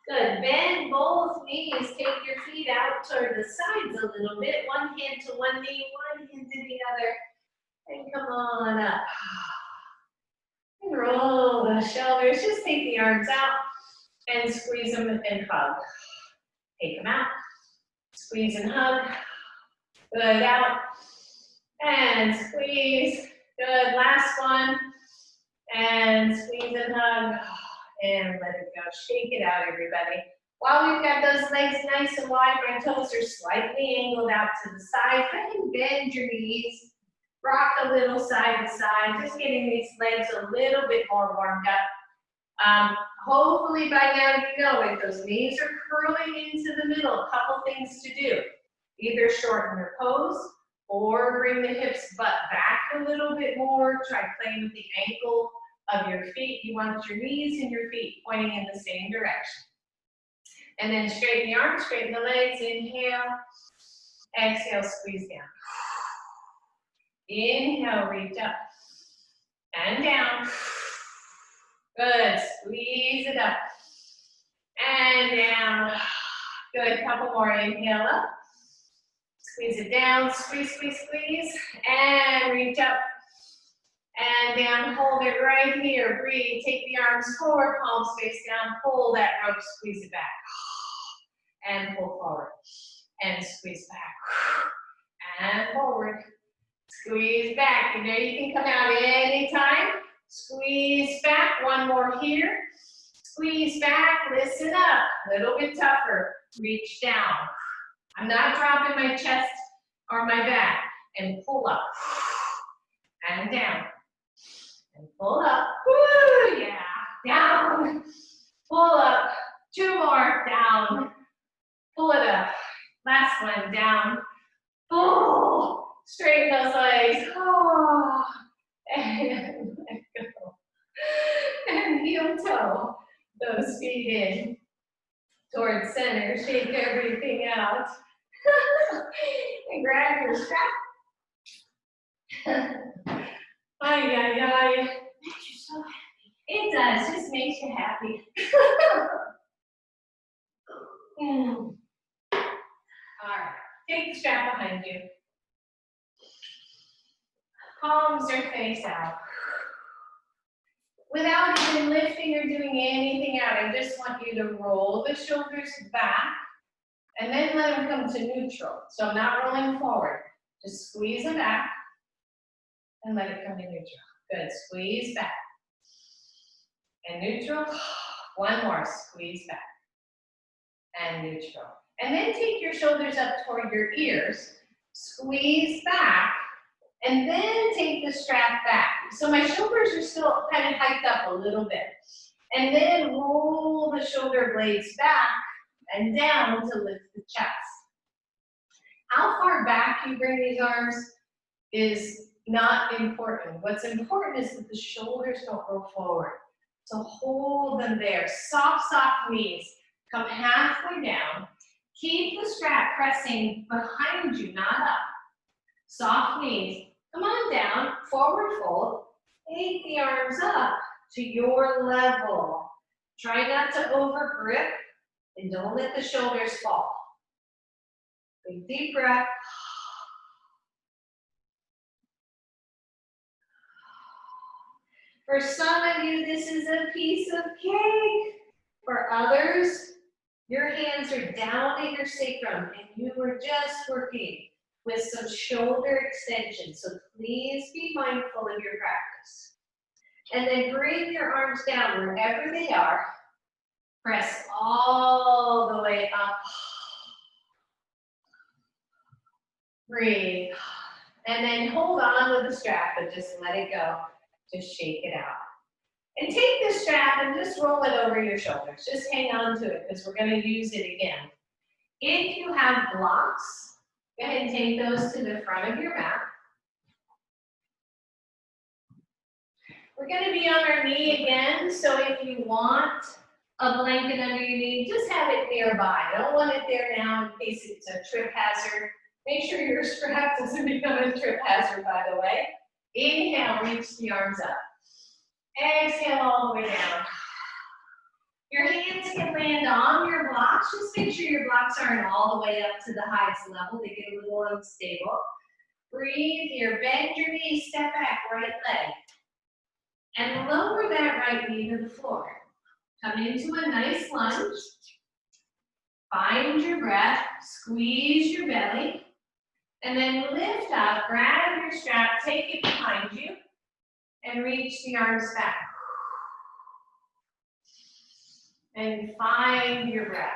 [SPEAKER 1] good. Bend both knees. Take your feet out toward the sides a little bit. One hand to one knee, one hand to the other. And come on up. And roll the shoulders. Just take the arms out and squeeze them and hug. Take them out. Squeeze and hug. Good. Out. And squeeze. Good. Last one. And squeeze and hug. And let it go. Shake it out, everybody. While we've got those legs nice and wide, my toes are slightly angled out to the side. Go ahead and bend your knees. Rock a little side to side. Just getting these legs a little bit more warmed up. Hopefully by now you know if those knees are curling into the middle, a couple things to do. Either shorten your pose or bring the hips butt back a little bit more. Try playing with the ankle of your feet. You want your knees and your feet pointing in the same direction. And then straighten the arms, straighten the legs. Inhale, exhale, squeeze down. Inhale, reach up and down. Good, squeeze it up and down. Good, couple more, inhale up. Squeeze it down, squeeze, squeeze, squeeze, and reach up and down. Hold it right here, breathe. Take the arms forward, palms face down, pull that rope, squeeze it back. And pull forward, and squeeze back, and forward. Squeeze back, and there you can come out anytime. Squeeze back, one more here. Squeeze back, listen up, a little bit tougher. Reach down. I'm not dropping my chest or my back. And pull up, and down. And pull up, woo, yeah, down. Pull up, two more, down. Pull it up, last one, down. Pull. Straighten those legs. Oh, and let go. And heel toe those feet in towards center. Shake everything out. And grab your strap. Ay, ay, ay. Makes you so happy. It does. Just makes you happy. All right. Take the strap behind you. Palms are face out. Without even lifting or doing anything out, I just want you to roll the shoulders back and then let them come to neutral. So I'm not rolling forward. Just squeeze them back and let it come to neutral. Good, squeeze back. And neutral. One more, squeeze back. And neutral. And then take your shoulders up toward your ears. Squeeze back. And then take the strap back. So my shoulders are still kind of hiked up a little bit. And then roll the shoulder blades back and down to lift the chest. How far back you bring these arms is not important. What's important is that the shoulders don't go forward. So hold them there. Soft, soft knees. Come halfway down. Keep the strap pressing behind you, not up. Soft knees. Come on down, forward fold. Take the arms up to your level. Try not to over grip and don't let the shoulders fall. Big deep breath. For some of you, this is a piece of cake. For others, your hands are down at your sacrum and you were just working with some shoulder extension. So please be mindful of your practice. And then bring your arms down wherever they are. Press all the way up. Breathe. And then hold on with the strap and just let it go. Just shake it out. And take the strap and just roll it over your shoulders. Just hang on to it because we're going to use it again. If you have blocks, go ahead and take those to the front of your mat. We're going to be on our knee again, so if you want a blanket under your knee, just have it nearby. I don't want it there now in case it's a trip hazard. Make sure your strap doesn't become a trip hazard, by the way. Inhale, reach the arms up. Exhale all the way down. Your hands can land on your blocks. Just make sure your blocks aren't all the way up to the highest level. They get a little unstable. Breathe here. Bend your knee. Step back. Right leg. And lower that right knee to the floor. Come into a nice lunge. Find your breath. Squeeze your belly. And then lift up. Grab your strap. Take it behind you. And reach the arms back. And find your breath.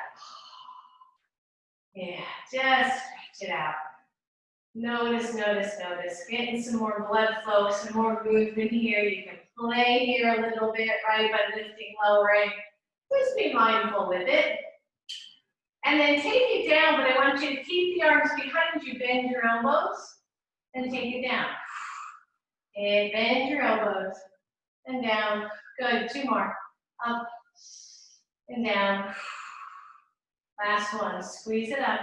[SPEAKER 1] Yeah, just stretch it out. Notice, notice, notice. Getting some more blood flow, some more movement here. You can play here a little bit, right, by lifting, lowering. Just be mindful with it. And then take it down, but I want you to keep the arms behind you, bend your elbows, and take it down. And bend your elbows, and down. Good, 2 more. Up, and down. Last one, squeeze it up,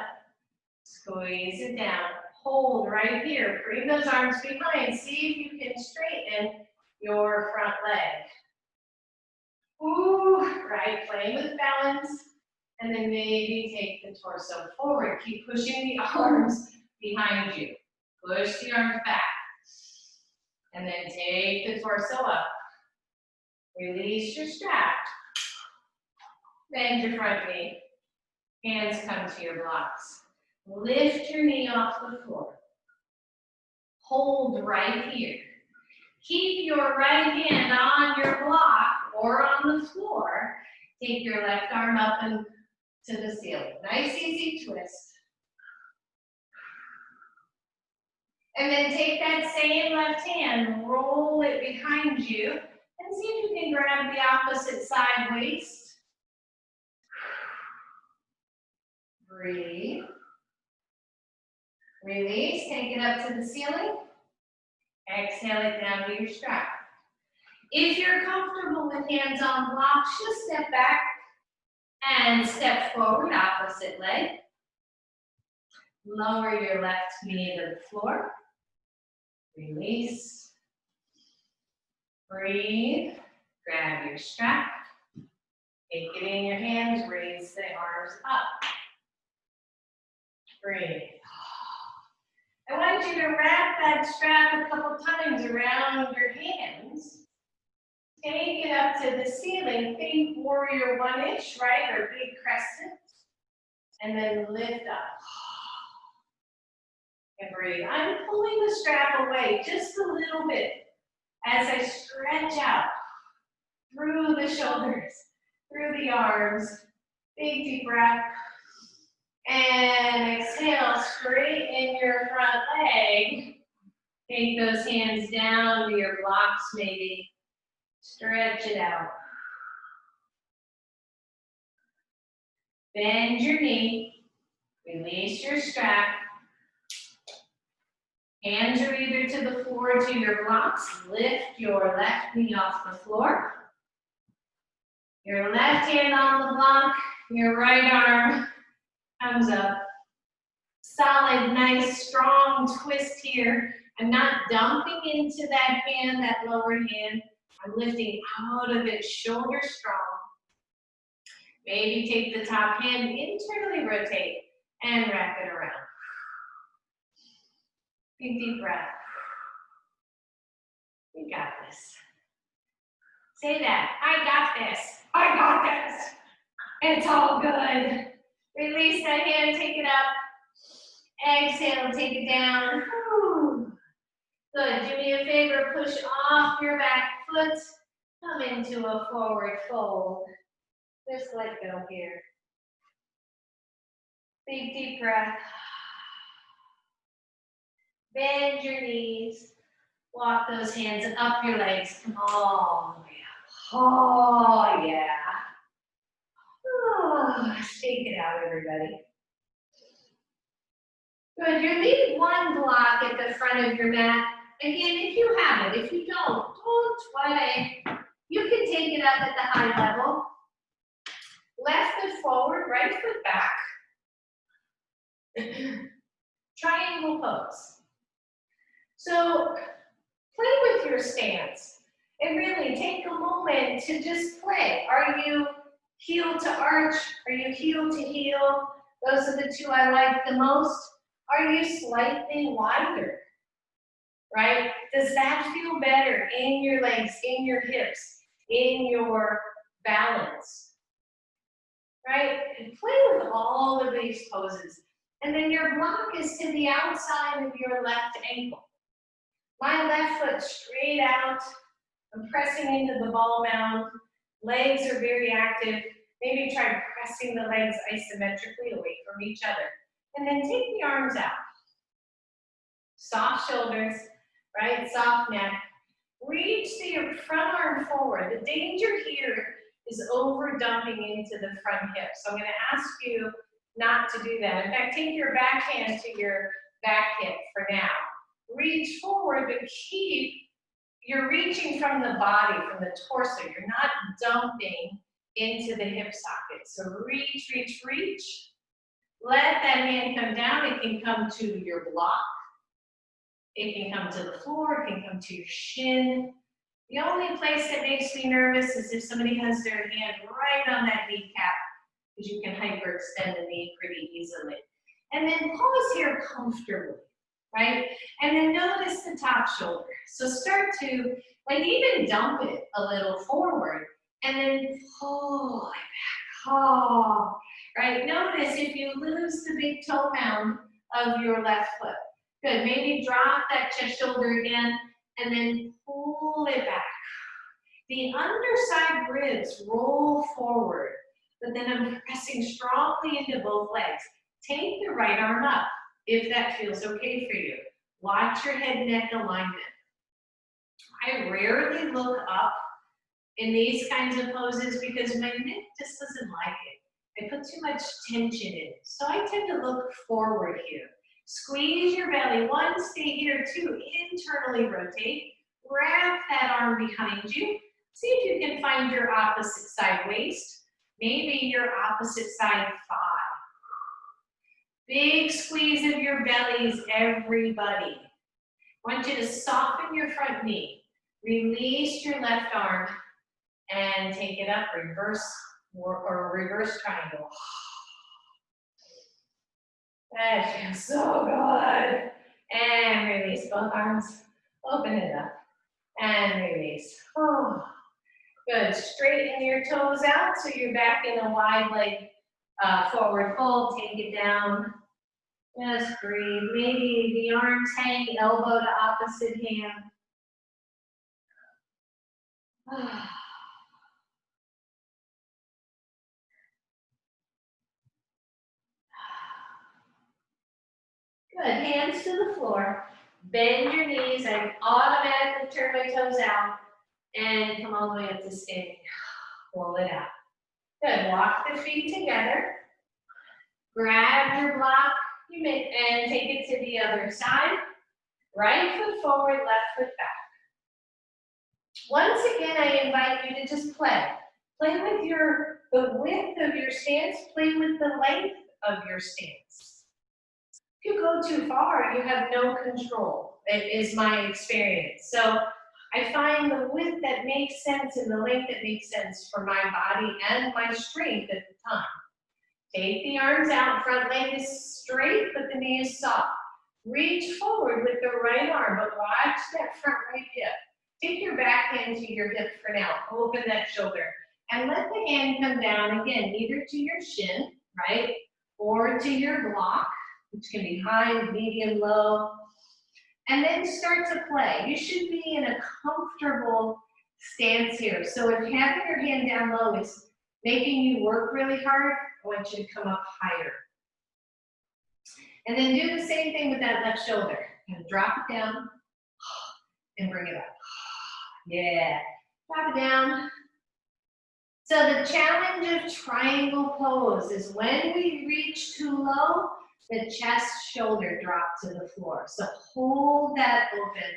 [SPEAKER 1] squeeze it down. Hold right here, bring those arms behind. See if you can straighten your front leg. Ooh, right, playing with balance. And then maybe take the torso forward. Keep pushing the arms behind you. Push the arms back. And then take the torso up. Release your strap. Bend your front knee. Hands come to your blocks. Lift your knee off the floor. Hold right here. Keep your right hand on your block or on the floor. Take your left arm up and to the ceiling. Nice, easy twist. And then take that same left hand, roll it behind you, and see if you can grab the opposite side waist. Breathe. Release, take it up to the ceiling. Exhale it down to your strap. If you're comfortable with hands on blocks, just step back and step forward, opposite leg. Lower your left knee to the floor. Release. Breathe. Grab your strap. Take it in your hands, raise the arms up. Breathe. I want you to wrap that strap a couple times around your hands. Take it up to the ceiling. Think warrior 1-ish, right? Or big crescent. And then lift up. And breathe. I'm pulling the strap away just a little bit as I stretch out through the shoulders, through the arms. Big deep breath. And exhale, straighten your front leg. Take those hands down to your blocks maybe. Stretch it out. Bend your knee. Release your strap. Hands are either to the floor or to your blocks. Lift your left knee off the floor. Your left hand on the block. Your right arm comes up. Solid, nice, strong twist here. I'm not dumping into that hand, that lower hand. I'm lifting out of it, shoulder strong. Maybe take the top hand, internally rotate, and wrap it around. Big deep breath. You got this. Say that. I got this. I got this. It's all good. Release that hand, take it up. Exhale, take it down. Whew. Good. Do me a favor, push off your back foot. Come into a forward fold. Just let go here. Big deep breath. Bend your knees. Walk those hands up your legs. Come all the way up. Oh, yeah. Oh, shake it out, everybody. Good. You're leaving one block at the front of your mat. Again, if you have it. If you don't worry. You can take it up at the high level. Left foot forward, right foot back. Triangle pose. So play with your stance and really take a moment to just play. Are you heel to arch? Are you heel to heel? Those are the two I like the most. Are you slightly wider? Right? Does that feel better in your legs, in your hips, in your balance? Right? And play with all of these poses. And then your block is to the outside of your left ankle. My left foot straight out. I'm pressing into the ball mound. Legs are very active. Maybe try pressing the legs isometrically away from each other. And then take the arms out. Soft shoulders, right? Soft neck. Reach your front arm forward. The danger here is over dumping into the front hip. So I'm going to ask you not to do that. In fact, take your back hand to your back hip for now. Reach forward, but you're reaching from the body, from the torso. You're not dumping into the hip socket. So reach, reach, reach. Let that hand come down. It can come to your block. It can come to the floor. It can come to your shin. The only place that makes me nervous is if somebody has their hand right on that kneecap, because you can hyperextend the knee pretty easily. And then pause here comfortably, right? And then notice the top shoulder. So start to, like, even dump it a little forward, and then pull it back, oh, right? Notice if you lose the big toe mound of your left foot. Good, maybe drop that chest shoulder again, and then pull it back. The underside ribs roll forward, but then I'm pressing strongly into both legs. Take the right arm up, if that feels okay for you. Watch your head-neck alignment. I rarely look up in these kinds of poses because my neck just doesn't like it. I put too much tension in. So I tend to look forward here. Squeeze your belly. One, stay here. Two, internally rotate. Wrap that arm behind you. See if you can find your opposite side waist. Maybe your opposite side thigh. Big squeeze of your bellies, everybody. I want you to soften your front knee. Release your left arm and take it up, reverse or reverse triangle. That feels so good. And release both arms. Open it up. And release. Oh, good. Straighten your toes out so you're back in a wide leg forward fold. Take it down. Just breathe. Maybe the arms hang, elbow to opposite hand. Good, hands to the floor. Bend your knees. I automatically turn my toes out and come all the way up to standing. Roll it out. Good, walk the feet together. Grab your block and take it to the other side. Right foot forward, left foot back. Once again, I invite you to just play. Play with the width of your stance. Play with the length of your stance. If you go too far, you have no control. It is my experience. So I find the width that makes sense and the length that makes sense for my body and my strength at the time. Take the arms out, front leg is straight, but the knee is soft. Reach forward with the right arm, but watch that front right hip. Take your back hand to your hip for now. Open that shoulder. And let the hand come down again, either to your shin, right? Or to your block, which can be high, medium, low. And then start to play. You should be in a comfortable stance here. So if having your hand down low is making you work really hard, I want you to come up higher. And then do the same thing with that left shoulder. And drop it down and bring it up. Yeah, drop it down. So the challenge of triangle pose is when we reach too low, the chest shoulder drop to the floor. So hold that open,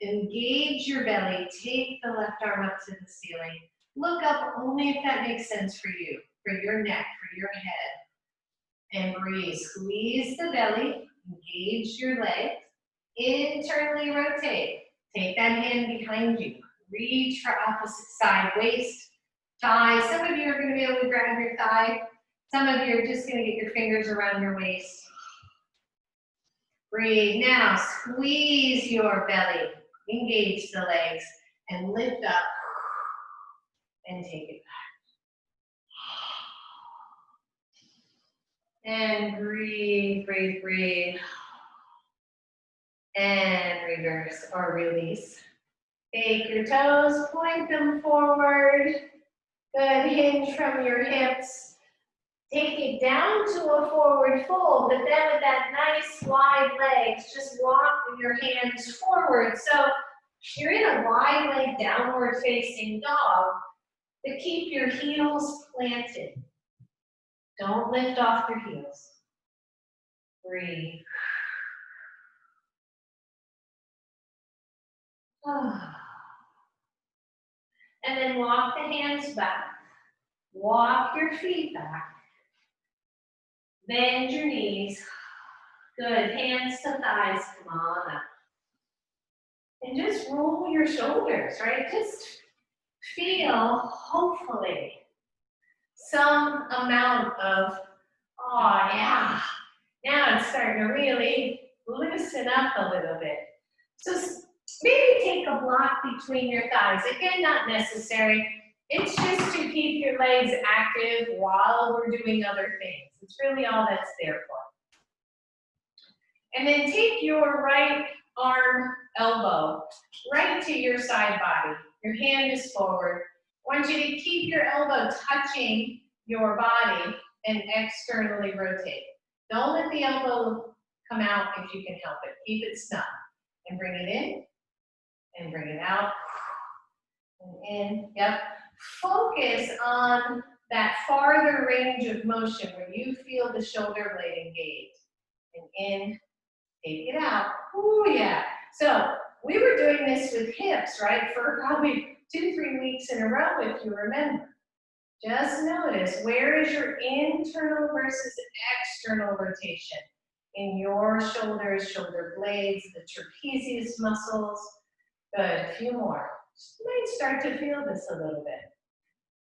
[SPEAKER 1] engage your belly, take the left arm up to the ceiling. Look up only if that makes sense for you, for your neck, for your head. And breathe, squeeze the belly, engage your legs, internally rotate. Take that hand behind you, reach for opposite side, waist, thigh. Some of you are gonna be able to grab your thigh. Some of you are just gonna get your fingers around your waist. Breathe. Now, squeeze your belly, engage the legs, and lift up and take it back. And breathe, breathe, breathe. And reverse or release. Take your toes, point them forward. Good, hinge from your hips. Take it down to a forward fold, but then with that nice wide legs, just walk your hands forward. So You're in a wide leg downward facing dog, but keep your heels planted. Don't lift off your heels. Breathe. And then walk the hands back. Walk your feet back. Bend your knees. Good. Hands to thighs. Come on up. And just roll your shoulders, right? Just feel, hopefully, some amount of, oh yeah. Now it's starting to really loosen up a little bit. So maybe take a block between your thighs. Again, not necessary. It's just to keep your legs active while we're doing other things. It's really all that's there for. And then take your right arm, elbow, right to your side body. Your hand is forward. I want you to keep your elbow touching your body and externally rotate. Don't let the elbow come out if you can help it. Keep it snug. And bring it in, and bring it out, and in, yep. Focus on that farther range of motion where you feel the shoulder blade engage. And in, take it out, ooh yeah. So, we were doing this with hips, right, for probably 2-3 weeks in a row, if you remember. Just notice, where is your internal versus external rotation? In your shoulders, shoulder blades, the trapezius muscles. Good, a few more. You might start to feel this a little bit.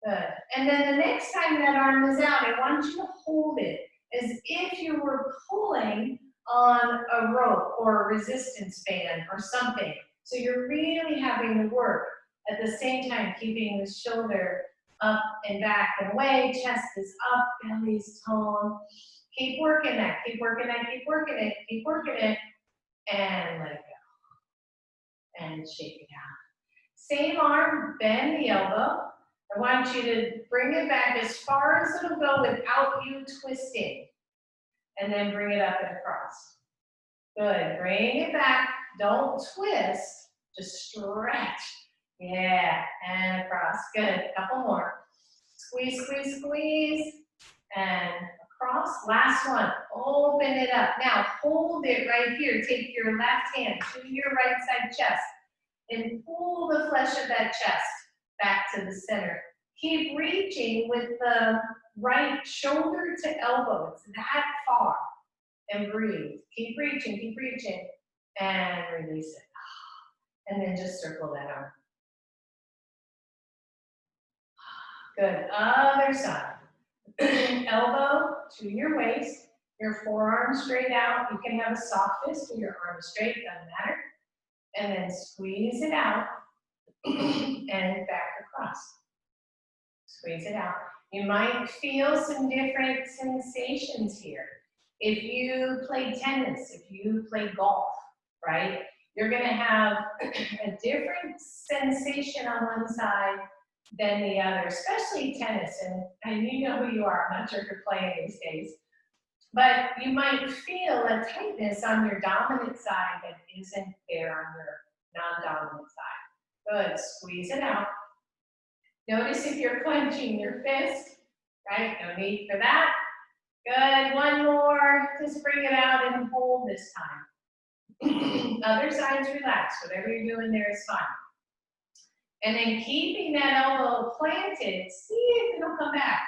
[SPEAKER 1] Good. And then the next time that arm is out, I want you to hold it as if you were pulling on a rope or a resistance band or something. So you're really having to work at the same time, keeping the shoulder up and back and away, chest is up, belly's toned. Keep working that, keep working that, keep working it, keep working it, and let it go. And shake it out. Same arm, bend the elbow. I want you to bring it back as far as it'll go without you twisting. And then bring it up and across. Good, bring it back, don't twist, just stretch. Yeah, and across, good, couple more. Squeeze, squeeze, squeeze, and across. Last one, open it up. Now hold it right here. Take your left hand to your right side chest and pull the flesh of that chest back to the center. Keep reaching with the right shoulder to elbow. It's that far. And breathe. Keep reaching, and release it. And then just circle that arm. Good, other side. Elbow to your waist, your forearm straight out. You can have a soft fist or your arm straight, doesn't matter. And then squeeze it out and back across. Squeeze it out. You might feel some different sensations here. If you play tennis, if you play golf, right? You're gonna have a different sensation on one side than the other, especially tennis, and you know who you are, I'm not sure if you're playing these days, but you might feel a tightness on your dominant side that isn't there on your non-dominant side. Good, squeeze it out. Notice if you're clenching your fist, right? No need for that. Good, one more, just bring it out and hold this time. Other sides relax, whatever you're doing there is fine. And then keeping that elbow planted, see if it'll come back.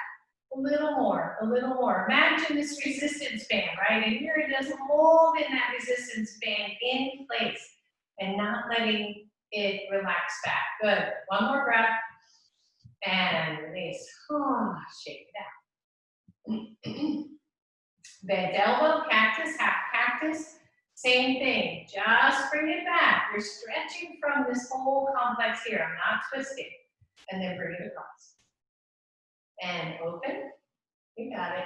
[SPEAKER 1] A little more, a little more. Imagine this resistance band, right? And you're just holding that resistance band in place and not letting it relax back. Good. One more breath. And release. Oh, shake it out. Bent elbow, cactus, half cactus. Same thing, just bring it back. You're stretching from this whole complex here. I'm not twisting. And then bring it across. And open. You got it.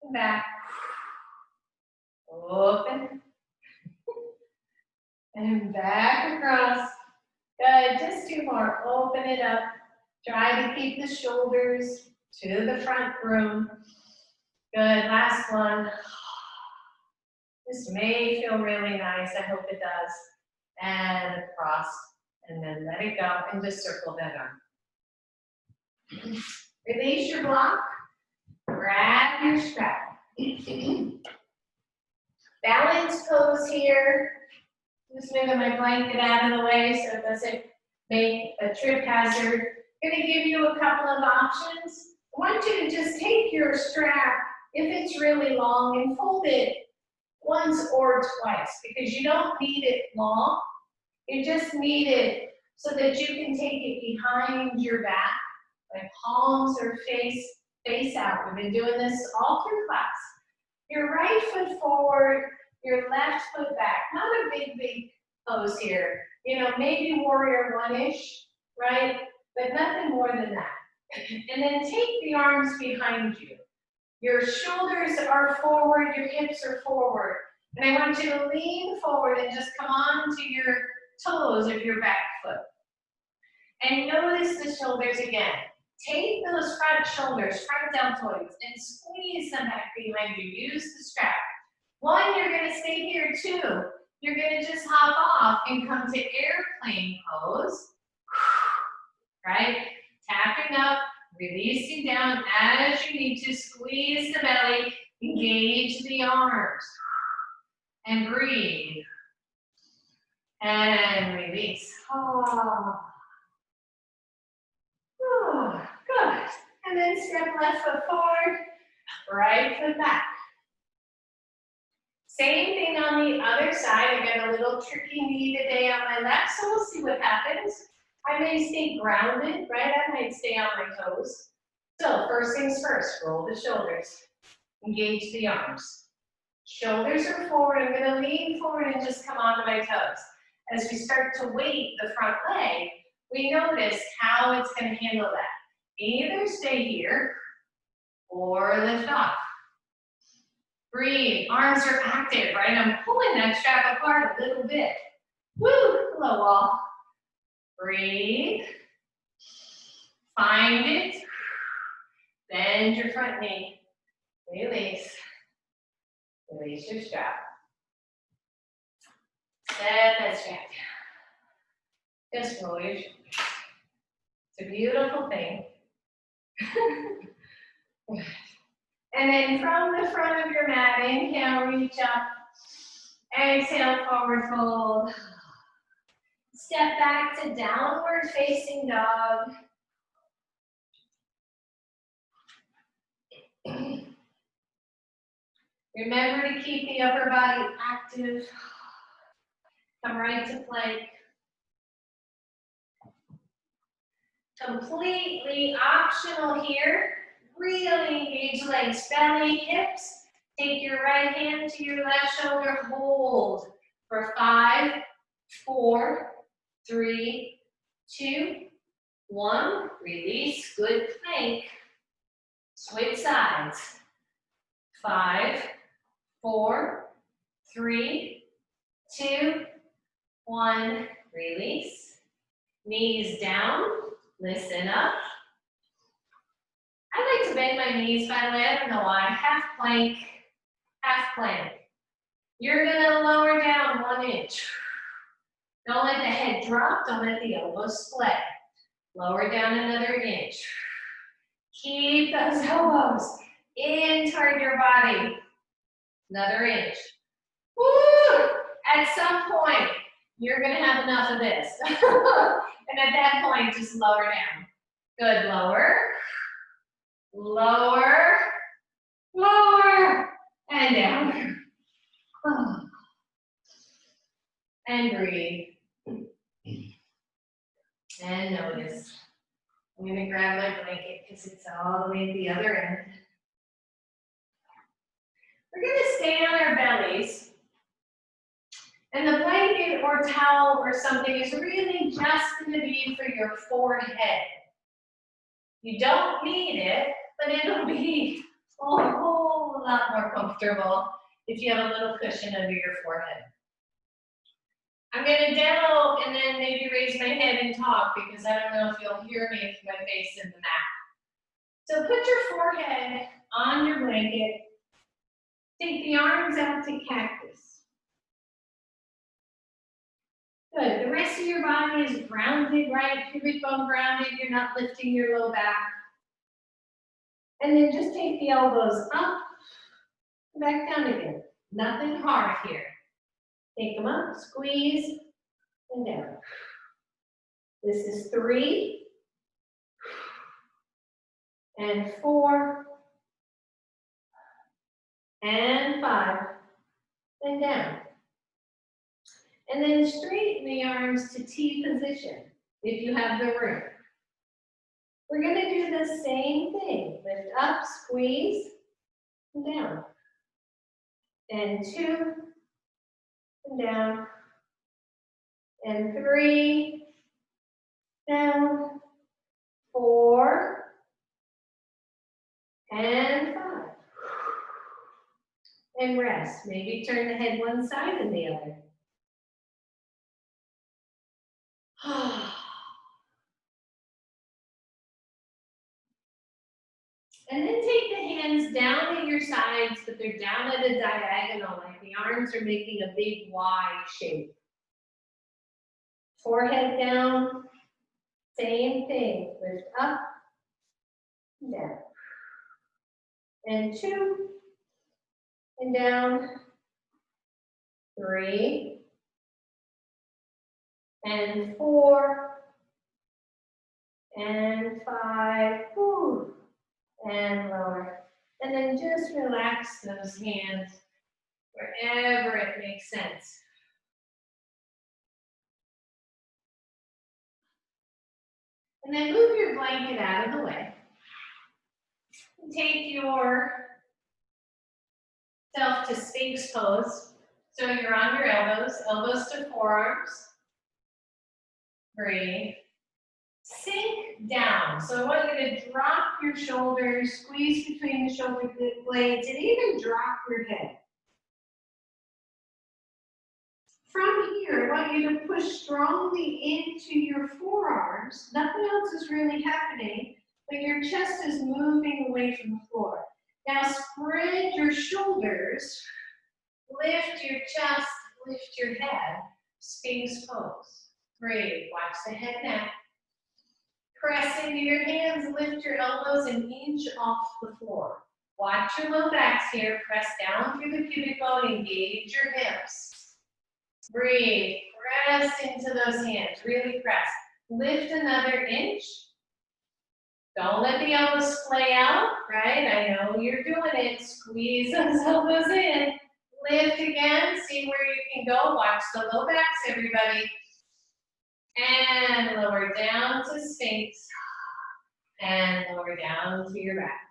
[SPEAKER 1] And back. Open. And back across. Good, just 2 more. Open it up. Try to keep the shoulders to the front room. Good, last one. This may feel really nice, I hope it does. And across, and then let it go and just circle that arm. Release your block, grab your strap. Balance pose here. Just moving my blanket out of the way so it doesn't make a trip hazard. I'm gonna give you a couple of options. I want you to just take your strap, if it's really long, and fold it once or twice, because you don't need it long. You just need it so that you can take it behind your back. My palms are face out. We've been doing this all through class. Your right foot forward, your left foot back. Not a big pose here. You know, maybe warrior one-ish, right? But nothing more than that. And then take the arms behind you. Your shoulders are forward, your hips are forward. And I want you to lean forward and just come on to your toes of your back foot. And notice the shoulders again. Take those front shoulders, front deltoids, and squeeze them back behind you. Use the strap. One, you're gonna stay here. Two, you're gonna just hop off and come to airplane pose. Right? Tapping up, releasing down as you need to. Squeeze the belly, engage the arms. And breathe. And release. Oh. Oh, good. And then step left foot forward, right foot back. Same thing on the other side. I got a little tricky knee today on my left, so we'll see what happens. I may stay grounded, right? I might stay on my toes. So first things first, roll the shoulders. Engage the arms. Shoulders are forward. I'm going to lean forward and just come onto my toes. As we start to weight the front leg, we notice how it's going to handle that. Either stay here or lift off. Breathe. Arms are active, right? I'm pulling that strap apart a little bit. Woo! Hello, wall. Breathe. Find it. Bend your front knee. Release. Release your strap. Set that strap. Just roll your shoulders. It's a beautiful thing. And then from the front of your mat, inhale, reach up. Exhale, forward fold. Step back to downward facing dog. Remember to keep the upper body active. Come right to plank. Completely optional here. Really engage legs, belly, hips. Take your right hand to your left shoulder. Hold for 5, 4, 3, 2, 1. Release. Good plank. Switch sides. 5, 4, 3, 2, 1. Release. Knees down. Listen up. I like to bend my knees, by the way. I don't know why. Half plank, half plank. You're gonna lower down 1 inch. Don't let the head drop. Don't let the elbows split. Lower down another inch. Keep those elbows in toward your body. Another inch. Woo! At some point, you're gonna have enough of this. And at that point, just lower down. Good, lower. Lower, lower, and down. And breathe. And notice. I'm going to grab my blanket because it's all the way at the other end. We're going to stay on our bellies. And the blanket or towel or something is really just going to be for your forehead. You don't need it, but it'll be a whole lot more comfortable if you have a little cushion under your forehead. I'm going to demo and then maybe raise my head and talk because I don't know if you'll hear me if my face in the mat. So put your forehead on your blanket. Take the arms out to cactus. Good. The rest of your body is grounded, right? Pubic bone grounded. You're not lifting your low back. And then just take the elbows up, back down again. Nothing hard here. Take them up, squeeze, and down. This is 3, and 4, and 5, and down. And then straighten the arms to T position, if you have the room. We're gonna do the same thing. Lift up, squeeze, and down. And 2, and down. And 3, down. 4, and 5. And rest. Maybe turn the head one side and the other. And then take the hands down at your sides, but they're down at a diagonal, like the arms are making a big Y shape. Forehead down, same thing. Lift up, and down. And 2, and down. 3, and 4, and 5, whew, and lower. And then just relax those hands wherever it makes sense. And then move your blanket out of the way. Take yourself to Sphinx pose. So you're on your elbows, elbows to forearms. Breathe. Sink down. So I want you to drop your shoulders, squeeze between the shoulder blades, and even drop your head. From here, I want you to push strongly into your forearms. Nothing else is really happening, but your chest is moving away from the floor. Now spread your shoulders, lift your chest, lift your head, Sphinx pose. Breathe, watch the head now. Press into your hands, lift your elbows and inch off the floor. Watch your low backs here, press down through the pubic bone, engage your hips. Breathe, press into those hands, really press. Lift another inch. Don't let the elbows splay out, right? I know you're doing it. Squeeze those elbows in. Lift again, see where you can go. Watch the low backs, everybody. And lower down to Sphinx. And lower down to your back.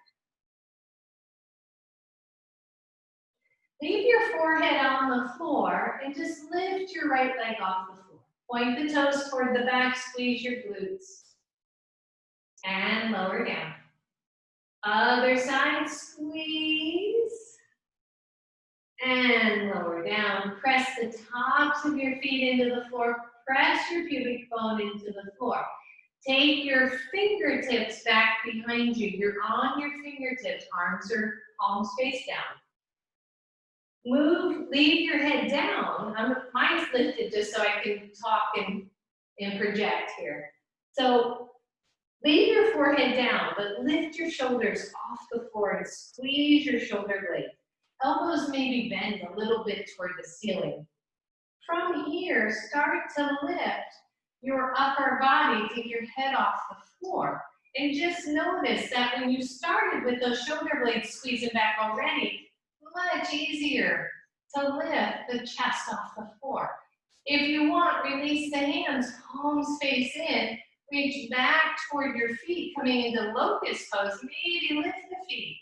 [SPEAKER 1] Leave your forehead on the floor and just lift your right leg off the floor. Point the toes toward the back, squeeze your glutes. And lower down. Other side, squeeze. And lower down. Press the tops of your feet into the floor. Press your pubic bone into the floor. Take your fingertips back behind you. You're on your fingertips. Arms are palms face down. Leave your head down. Mine's lifted just so I can talk and project here. So leave your forehead down, but lift your shoulders off the floor and squeeze your shoulder blades. Elbows maybe bend a little bit toward the ceiling. From here, start to lift your upper body, take your head off the floor. And just notice that when you started with those shoulder blades squeezing back already, much easier to lift the chest off the floor. If you want, release the hands, palms face in, reach back toward your feet, coming into locust pose. Maybe lift the feet,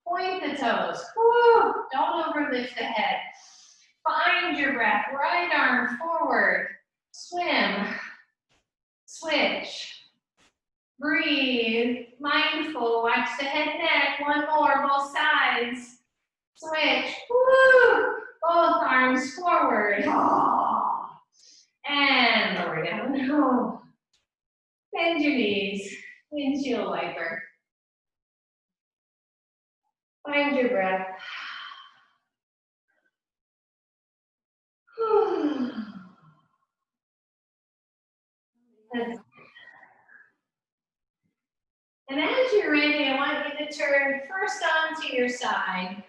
[SPEAKER 1] point the toes. Woo! Don't overlift the head. Find your breath, right arm forward, swim, switch, breathe, mindful, watch the head, neck, one more, both sides. Switch, woo! Both arms forward. Oh. And lower down. Oh. Bend your knees, windshield wiper. Find your breath. And as you're ready, I want you to turn first onto your side,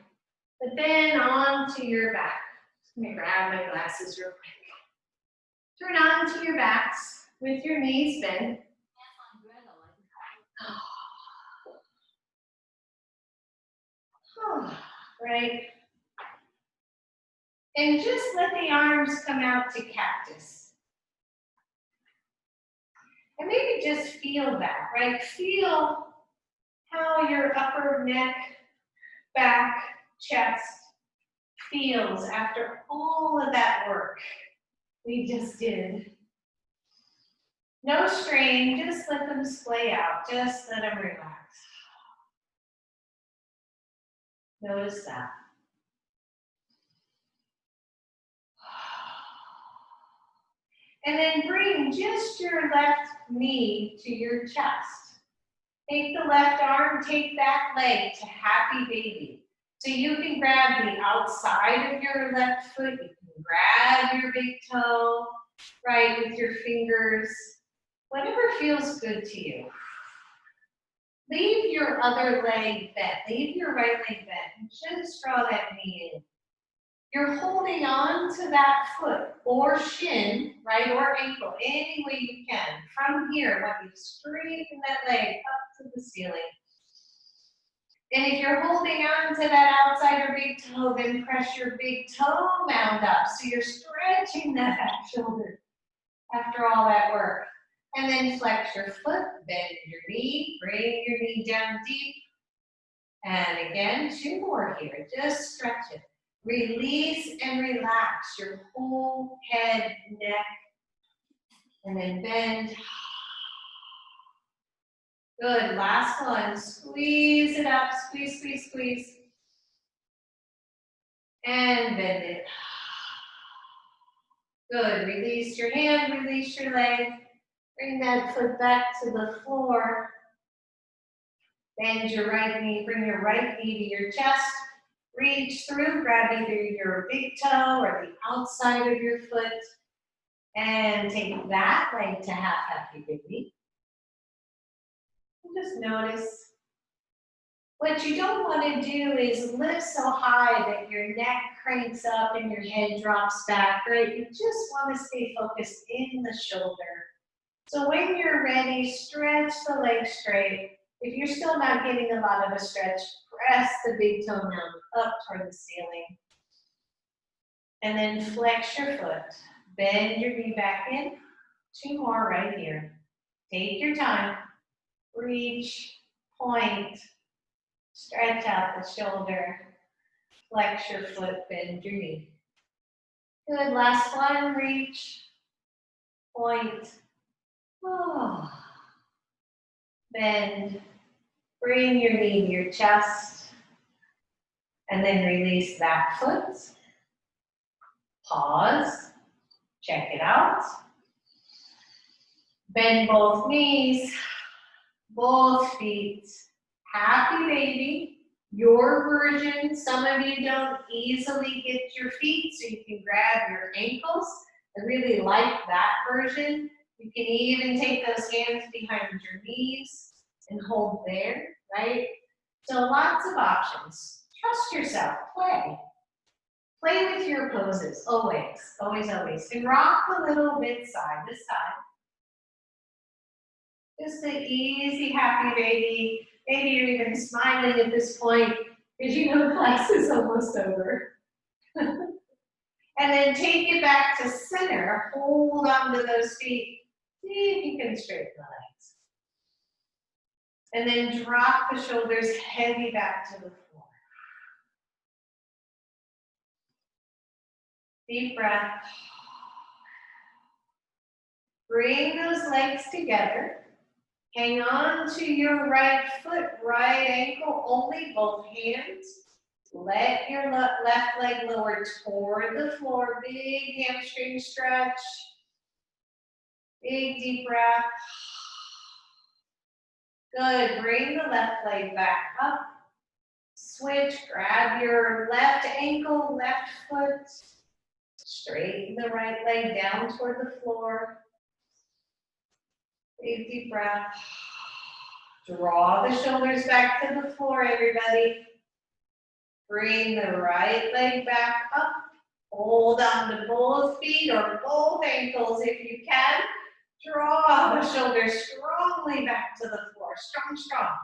[SPEAKER 1] but then onto your back. Let me grab my glasses real quick. Turn onto your backs with your knees bent. Right. And just let the arms come out to cactus. And maybe just feel that, right? Feel how your upper neck, back, chest feels after all of that work we just did. No strain, just let them splay out. Just let them relax. Notice that. And then bring just your left knee to your chest. Take the left arm, take that leg to happy baby. So you can grab the outside of your left foot, you can grab your big toe, right, with your fingers, whatever feels good to you. Leave your other leg bent, leave your right leg bent, and just draw that knee in. You're holding on to that foot or shin, right, or ankle, any way you can. From here, let you straighten that leg up to the ceiling. And if you're holding on to that outside or big toe, then press your big toe mound up. So you're stretching that back shoulder after all that work. And then flex your foot, bend your knee, bring your knee down deep. And again, 2 more here, just stretch it. Release and relax your whole head, neck, and then bend. Good, last one, squeeze it up, squeeze, squeeze, squeeze. And bend it. Good, release your hand, release your leg. Bring that foot back to the floor. Bend your right knee, bring your right knee to your chest. Reach through, grab either your big toe or the outside of your foot. And take that leg to half happy baby. And just notice. What you don't want to do is lift so high that your neck cranks up and your head drops back, right? You just want to stay focused in the shoulder. So when you're ready, stretch the leg straight. If you're still not getting a lot of a stretch, press the big toe mound up toward the ceiling. And then flex your foot. Bend your knee back in. 2 more right here. Take your time. Reach, point, stretch out the shoulder. Flex your foot, bend your knee. Good, last one, reach, point. Oh. Bend, bring your knee to your chest, and then release that foot. Pause, check it out. Bend both knees, both feet. Happy baby, your version. Some of you don't easily get your feet, so you can grab your ankles. I really like that version. You can even take those hands behind your knees and hold there, right? So lots of options. Trust yourself, play. Play with your poses, always, always, always. And rock a little bit side to side. Just an easy, happy baby. Maybe you're even smiling at this point because you know class is almost over. And then take it back to center. Hold on to those feet. See if you can straighten the legs. And then drop the shoulders heavy back to the floor. Deep breath. Bring those legs together. Hang on to your right foot, right ankle, only both hands. Let your left leg lower toward the floor. Big hamstring stretch. Big deep breath. Good, bring the left leg back up. Switch, grab your left ankle, left foot. Straighten the right leg down toward the floor. Big deep breath. Draw the shoulders back to the floor, everybody. Bring the right leg back up. Hold on to both feet or both ankles if you can. Draw the shoulders strongly back to the floor. Strong, strong.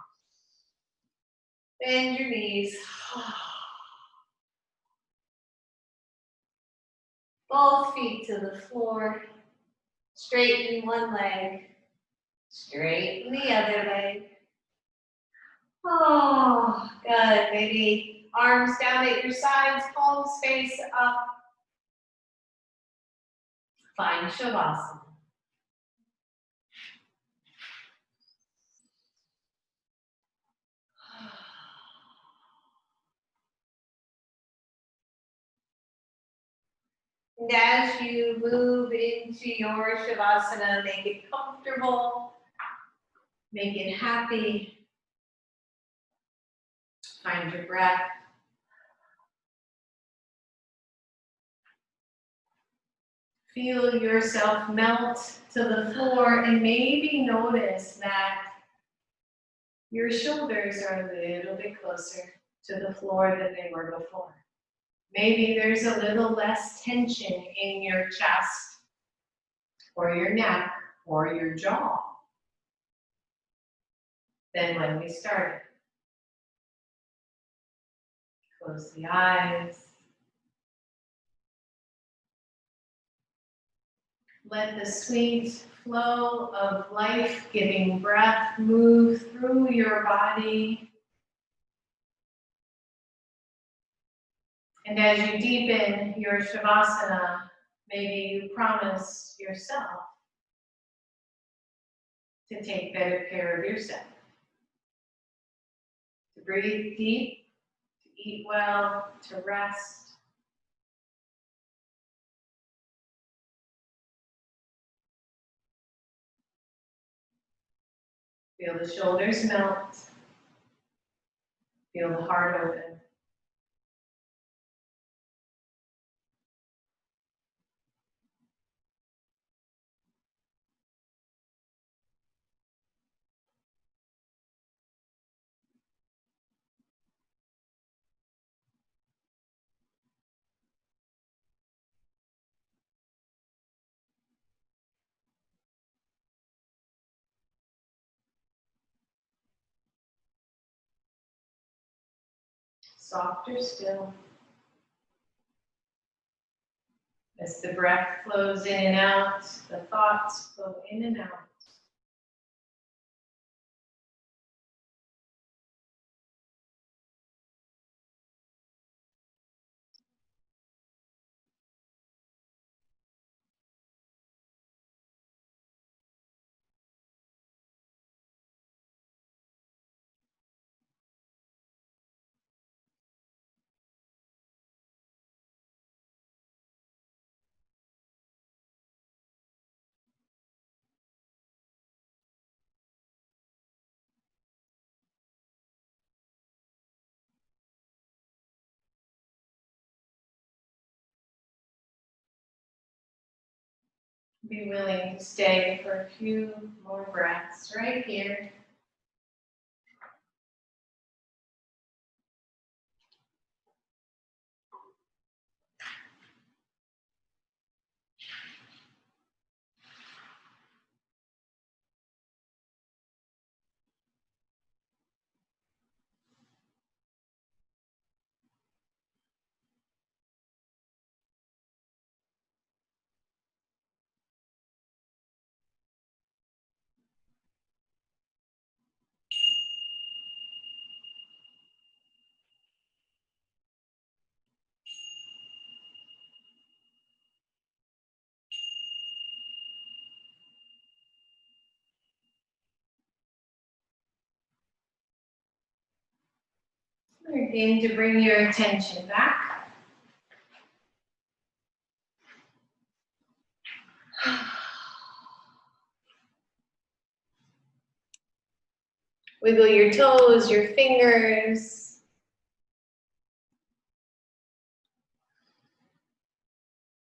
[SPEAKER 1] Bend your knees. Both feet to the floor. Straighten one leg. Straighten the other leg. Oh, good. Maybe arms down at your sides, palms face up. Find Shavasana. And as you move into your Shavasana, make it comfortable, make it happy. Find your breath. Feel yourself melt to the floor and maybe notice that your shoulders are a little bit closer to the floor than they were before. Maybe there's a little less tension in your chest or your neck or your jaw than when we started. Close the eyes. Let the sweet flow of life-giving breath move through your body. And as you deepen your Shavasana, maybe you promise yourself to take better care of yourself. To breathe deep, to eat well, to rest. Feel the shoulders melt. Feel the heart open. Softer still. As the breath flows in and out, the thoughts flow in and out. Be willing to stay for a few more breaths right here. Begin to bring your attention back. Wiggle your toes, your fingers.